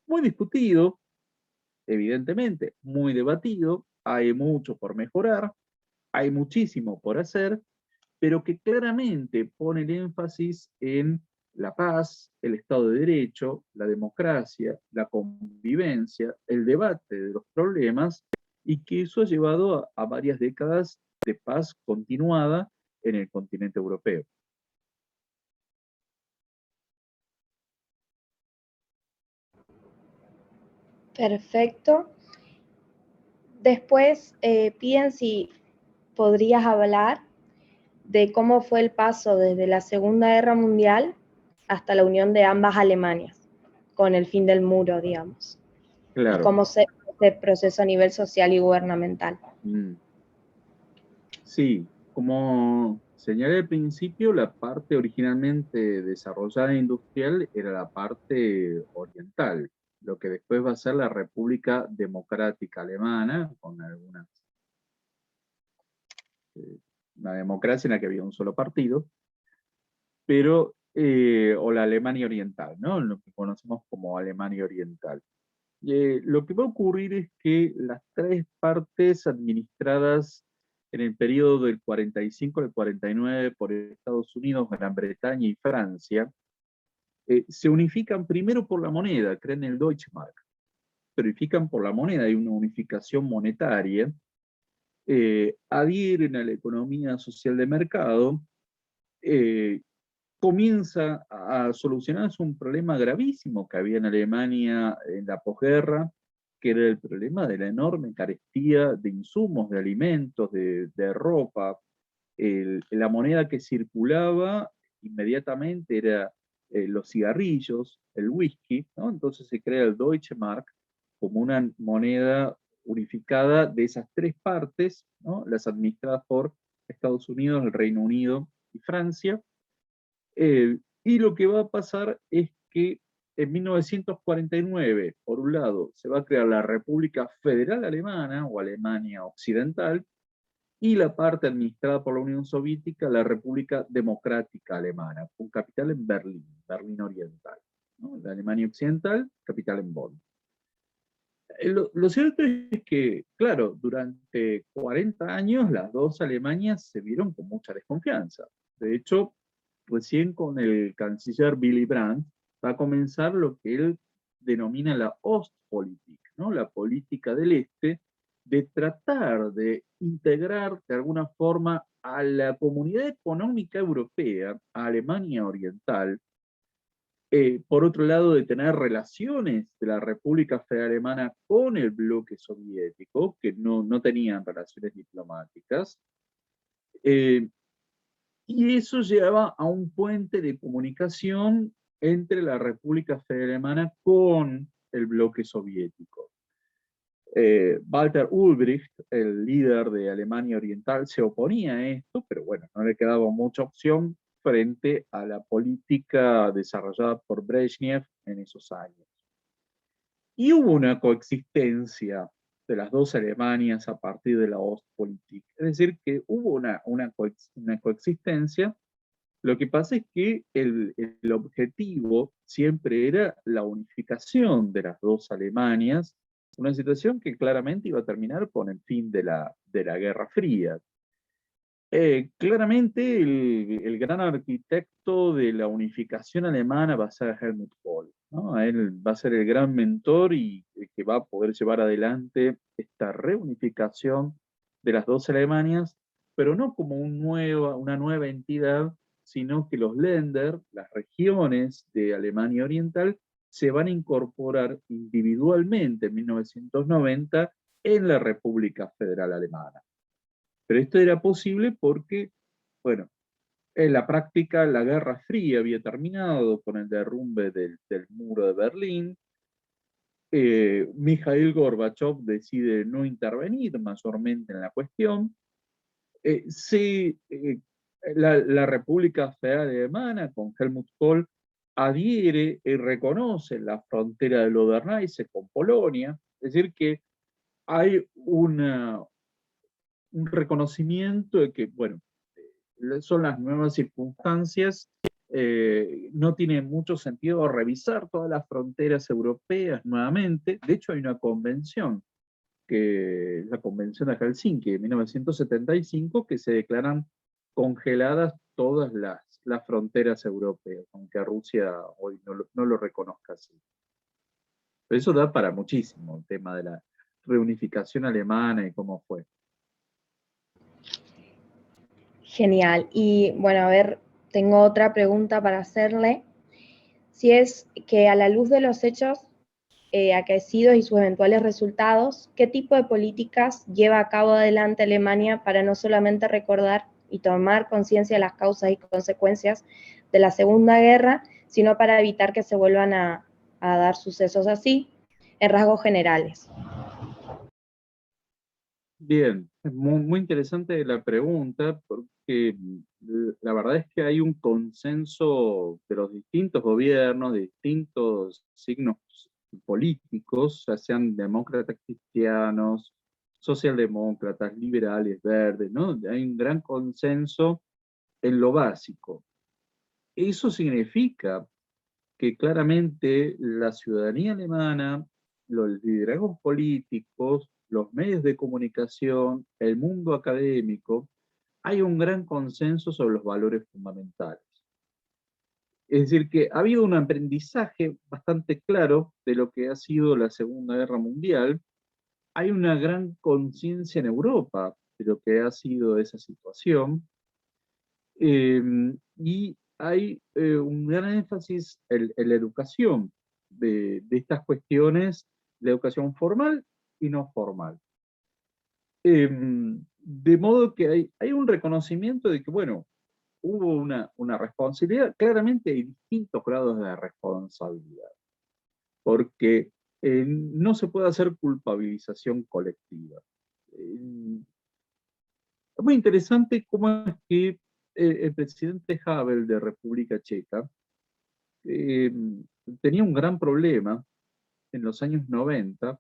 [SPEAKER 3] muy discutido, evidentemente, muy debatido, hay mucho por mejorar, hay muchísimo por hacer, pero que claramente pone el énfasis en la paz, el Estado de Derecho, la democracia, la convivencia, el debate de los problemas, y que eso ha llevado a varias décadas de paz continuada en el continente europeo.
[SPEAKER 1] Perfecto. Después piden si podrías hablar de cómo fue el paso desde la Segunda Guerra Mundial hasta la unión de ambas Alemanias, con el fin del muro, digamos.
[SPEAKER 3] Claro.
[SPEAKER 1] Y cómo se procesó a nivel social y gubernamental.
[SPEAKER 3] Sí, como señalé al principio, la parte originalmente desarrollada e industrial era la parte oriental, lo que después va a ser la República Democrática Alemana, con una democracia en la que había un solo partido, pero, o la Alemania Oriental, ¿no? Lo que conocemos como Alemania Oriental. Lo que va a ocurrir es que las tres partes administradas en el periodo del 45 al 49 por Estados Unidos, Gran Bretaña y Francia, se unifican primero por la moneda, crean el Deutsche Mark, se unifican por la moneda, hay una unificación monetaria, adhieren a la economía social de mercado, comienza a solucionarse un problema gravísimo que había en Alemania en la posguerra, que era el problema de la enorme carestía de insumos, de alimentos, de ropa. La moneda que circulaba inmediatamente era los cigarrillos, el whisky, ¿no? Entonces se crea el Deutsche Mark como una moneda unificada de esas tres partes, ¿no? Las administradas por Estados Unidos, el Reino Unido y Francia. Y lo que va a pasar es que en 1949, por un lado, se va a crear la República Federal Alemana o Alemania Occidental, y la parte administrada por la Unión Soviética, la República Democrática Alemana, con capital en Berlín, Berlín Oriental, ¿no? La Alemania Occidental, capital en Bonn. Lo cierto es que, claro, durante 40 años las dos Alemanias se vieron con mucha desconfianza. De hecho, recién con el canciller Willy Brandt va a comenzar lo que él denomina la Ostpolitik, ¿no? La política del Este, de tratar de integrar de alguna forma a la comunidad económica europea, a Alemania Oriental, por otro lado, de tener relaciones de la República Federal Alemana con el bloque soviético, que no tenían relaciones diplomáticas, y eso llevaba a un puente de comunicación entre la República Federal Alemana con el bloque soviético. Walter Ulbricht, el líder de Alemania Oriental, se oponía a esto, pero bueno, no le quedaba mucha opción frente a la política desarrollada por Brezhnev en esos años. Y hubo una coexistencia de las dos Alemanias a partir de la Ostpolitik. Es decir, que hubo una coexistencia. Lo que pasa es que el objetivo siempre era la unificación de las dos Alemanias, una situación que claramente iba a terminar con el fin de la Guerra Fría. Claramente el gran arquitecto de la unificación alemana va a ser Helmut Kohl, ¿no? Él va a ser el gran mentor y el que va a poder llevar adelante esta reunificación de las dos Alemanias, pero no como una nueva entidad, sino que los Länder, las regiones de Alemania Oriental, se van a incorporar individualmente en 1990 en la República Federal Alemana. Pero esto era posible porque, bueno, en la práctica la Guerra Fría había terminado con el derrumbe del muro de Berlín. Mikhail Gorbachev decide no intervenir mayormente en la cuestión. La República Federal Alemana, con Helmut Kohl, adhiere y reconoce la frontera de Oder-Neisse con Polonia. Es decir, que hay un reconocimiento de que, bueno, son las nuevas circunstancias, no tiene mucho sentido revisar todas las fronteras europeas nuevamente. De hecho, hay una convención, que es la Convención de Helsinki de 1975, que se declaran congeladas todas las fronteras europeas, aunque Rusia hoy no lo reconozca así. Pero eso da para muchísimo el tema de la reunificación alemana y cómo fue.
[SPEAKER 1] Genial. Y bueno, a ver, tengo otra pregunta para hacerle. Si es que a la luz de los hechos acaecidos y sus eventuales resultados, ¿qué tipo de políticas lleva a cabo adelante Alemania para no solamente recordar y tomar conciencia de las causas y consecuencias de la Segunda Guerra, sino para evitar que se vuelvan a dar sucesos así, en rasgos generales?
[SPEAKER 3] Bien, es muy interesante la pregunta, porque la verdad es que hay un consenso de los distintos gobiernos, de distintos signos políticos, ya sean demócratas cristianos, socialdemócratas, liberales, verdes, ¿no? Hay un gran consenso en lo básico. Eso significa que claramente la ciudadanía alemana, los liderazgos políticos, los medios de comunicación, el mundo académico, hay un gran consenso sobre los valores fundamentales. Es decir, que ha habido un aprendizaje bastante claro de lo que ha sido la Segunda Guerra Mundial. Hay una gran conciencia en Europa de lo que ha sido esa situación. Y hay un gran énfasis en la educación de estas cuestiones, la educación formal y no formal. De modo que hay un reconocimiento de que, bueno, hubo una responsabilidad. Claramente hay distintos grados de responsabilidad, porque no se puede hacer culpabilización colectiva. Es muy interesante cómo es que el presidente Havel de República Checa eh, tenía un gran problema en los años 90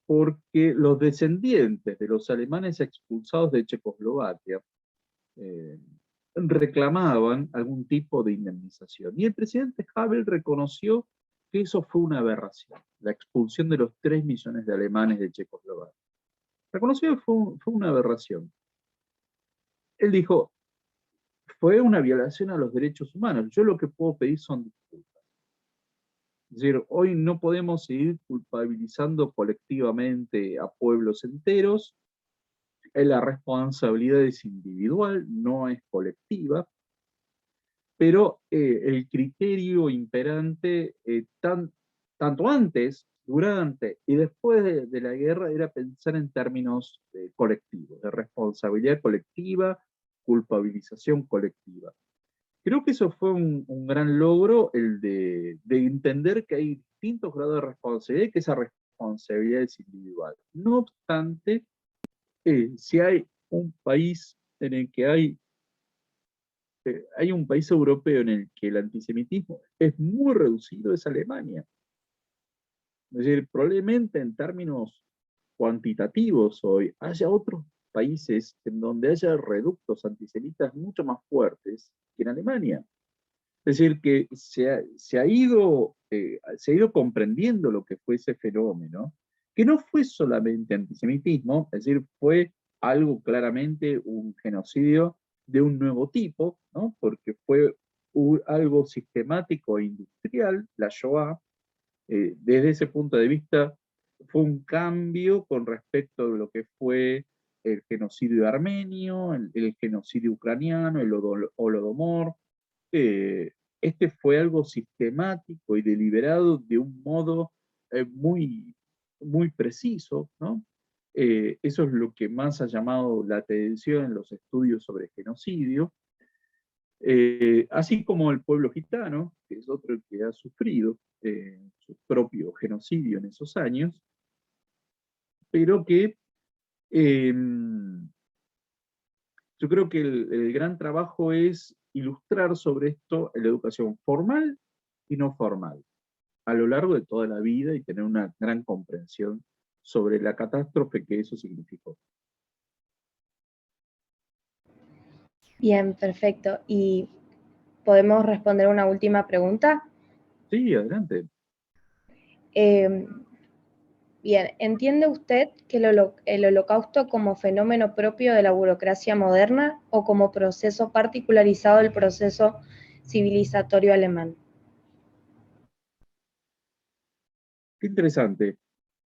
[SPEAKER 3] porque los descendientes de los alemanes expulsados de Checoslovaquia eh, reclamaban algún tipo de indemnización. Y el presidente Havel reconoció que eso fue una aberración, la expulsión de los 3 millones de alemanes de Checoslovaquia. Reconoció que fue una aberración. Él dijo, fue una violación a los derechos humanos. Yo lo que puedo pedir son disculpas. Es decir, hoy no podemos seguir culpabilizando colectivamente a pueblos enteros. La responsabilidad es individual, no es colectiva, pero el criterio imperante tanto antes, durante y después de la guerra era pensar en términos colectivos, de responsabilidad colectiva, culpabilización colectiva. Creo que eso fue un gran logro, el de entender que hay distintos grados de responsabilidad y que esa responsabilidad es individual. No obstante, si hay un país en el que hay un país europeo en el que el antisemitismo es muy reducido, es Alemania. Es decir, probablemente en términos cuantitativos hoy haya otros países en donde haya reductos antisemitas mucho más fuertes que en Alemania. Es decir, que se ha ido comprendiendo lo que fue ese fenómeno, que no fue solamente antisemitismo, es decir, fue algo claramente un genocidio de un nuevo tipo, ¿no? Porque fue algo sistemático e industrial, la Shoah. Desde ese punto de vista, fue un cambio con respecto a lo que fue el genocidio armenio, el genocidio ucraniano, el Holodomor. Eh, este fue algo sistemático y deliberado de un modo muy, muy preciso, ¿no? Eso es lo que más ha llamado la atención en los estudios sobre genocidio, así como el pueblo gitano, que es otro que ha sufrido su propio genocidio en esos años, pero que eh, yo creo que el gran trabajo es ilustrar sobre esto en la educación formal y no formal, a lo largo de toda la vida y tener una gran comprensión sobre la catástrofe que eso significó.
[SPEAKER 1] Bien, perfecto. ¿Y podemos responder una última pregunta?
[SPEAKER 3] Sí, adelante.
[SPEAKER 1] Bien, ¿entiende usted que el Holocausto como fenómeno propio de la burocracia moderna o como proceso particularizado del proceso civilizatorio alemán?
[SPEAKER 3] Qué interesante.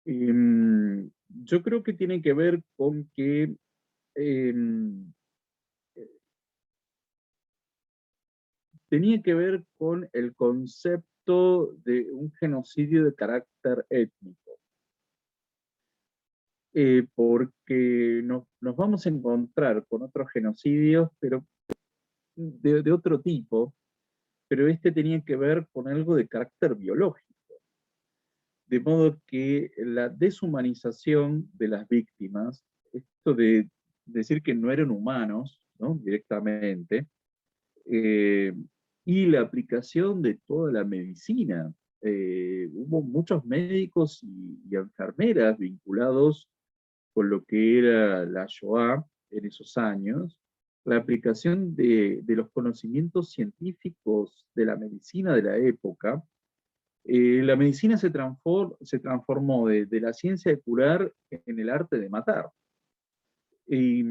[SPEAKER 3] Yo creo que tiene que ver con que tenía que ver con el concepto de un genocidio de carácter étnico. Porque nos vamos a encontrar con otros genocidios, pero de otro tipo, pero este tenía que ver con algo de carácter biológico. De modo que la deshumanización de las víctimas, esto de decir que no eran humanos, ¿no? Directamente, eh, y la aplicación de toda la medicina. Hubo muchos médicos y enfermeras vinculados con lo que era la Shoah en esos años, la aplicación de los conocimientos científicos de la medicina de la época. La medicina se transformó de la ciencia de curar en el arte de matar. Y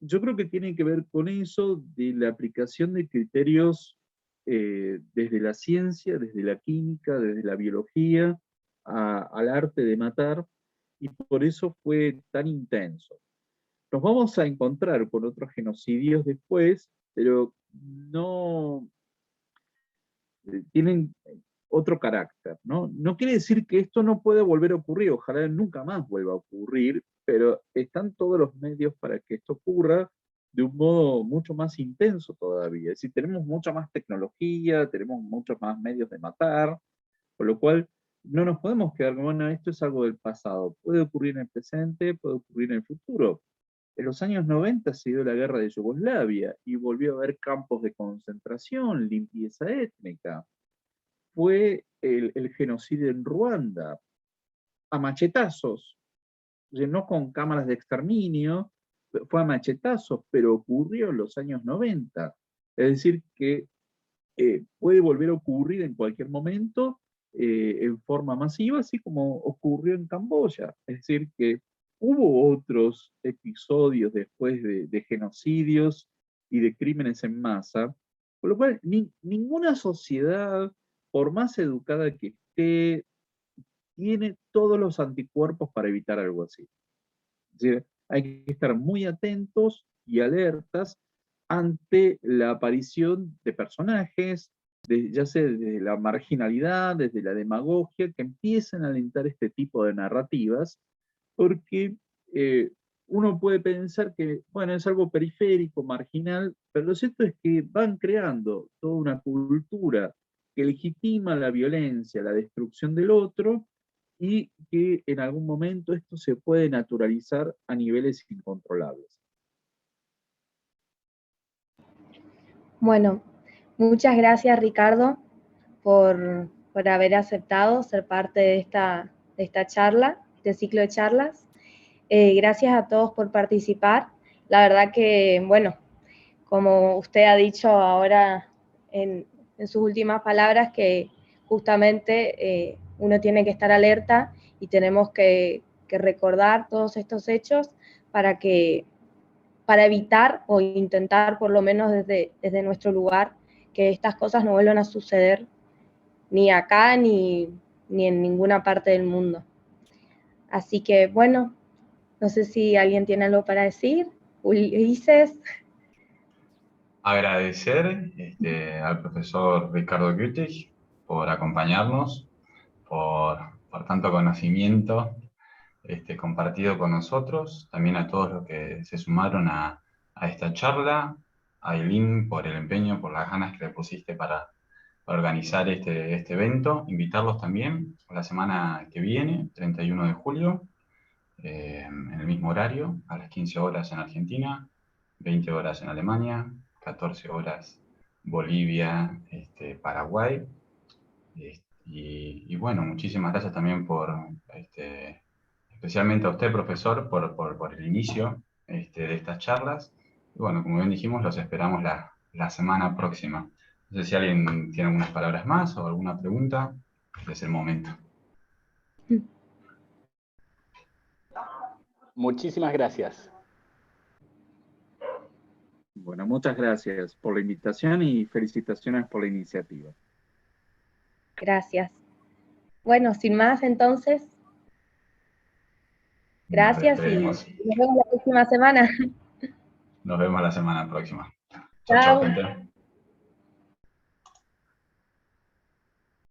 [SPEAKER 3] yo creo que tiene que ver con eso de la aplicación de criterios desde la ciencia, desde la química, desde la biología, al arte de matar, y por eso fue tan intenso. Nos vamos a encontrar con otros genocidios después, pero no tienen otro carácter, ¿no? No quiere decir que esto no pueda volver a ocurrir, ojalá nunca más vuelva a ocurrir, pero están todos los medios para que esto ocurra de un modo mucho más intenso todavía. Es decir, tenemos mucha más tecnología, tenemos muchos más medios de matar, por lo cual no nos podemos quedar como, bueno, esto es algo del pasado. Puede ocurrir en el presente, puede ocurrir en el futuro. En los años 90 se dio la guerra de Yugoslavia y volvió a haber campos de concentración, limpieza étnica. Fue el genocidio en Ruanda, a machetazos, no con cámaras de exterminio, fue a machetazos, pero ocurrió en los años 90. Es decir, que puede volver a ocurrir en cualquier momento en forma masiva, así como ocurrió en Camboya. Es decir, que hubo otros episodios después de genocidios y de crímenes en masa, por lo cual ninguna sociedad, por más educada que esté, tiene todos los anticuerpos para evitar algo así. Es decir, hay que estar muy atentos y alertas ante la aparición de personajes, ya sea desde la marginalidad, desde la demagogia, que empiezan a alentar este tipo de narrativas, porque uno puede pensar que, bueno, es algo periférico, marginal, pero lo cierto es que van creando toda una cultura que legitima la violencia, la destrucción del otro, y que en algún momento esto se puede naturalizar a niveles incontrolables.
[SPEAKER 1] Bueno, muchas gracias Ricardo por haber aceptado ser parte de esta charla, este ciclo de charlas. Gracias a todos por participar. La verdad que, bueno, como usted ha dicho ahora en sus últimas palabras, que justamente uno tiene que estar alerta y tenemos que recordar todos estos hechos para evitar o intentar, por lo menos desde nuestro lugar, que estas cosas no vuelvan a suceder ni acá ni en ninguna parte del mundo. Así que, bueno, no sé si alguien tiene algo para decir. Ulises.
[SPEAKER 4] Agradecer al profesor Ricardo Gütig por acompañarnos, por tanto conocimiento compartido con nosotros, también a todos los que se sumaron a esta charla, a Aileen por el empeño, por las ganas que le pusiste para organizar este evento, invitarlos también la semana que viene, 31 de julio, en el mismo horario, a las 15 horas en Argentina, 20 horas en Alemania, 14 horas Bolivia, Paraguay. Y bueno, muchísimas gracias también especialmente a usted, profesor, por el inicio de estas charlas. Y bueno, como bien dijimos, los esperamos la semana próxima. No sé si alguien tiene algunas palabras más o alguna pregunta, es el momento.
[SPEAKER 2] Muchísimas gracias.
[SPEAKER 3] Bueno, muchas gracias por la invitación y felicitaciones por la iniciativa.
[SPEAKER 1] Gracias. Bueno, sin más entonces, gracias y nos vemos la próxima semana.
[SPEAKER 4] Nos vemos la semana próxima.
[SPEAKER 1] Chao.
[SPEAKER 4] Chao, gente.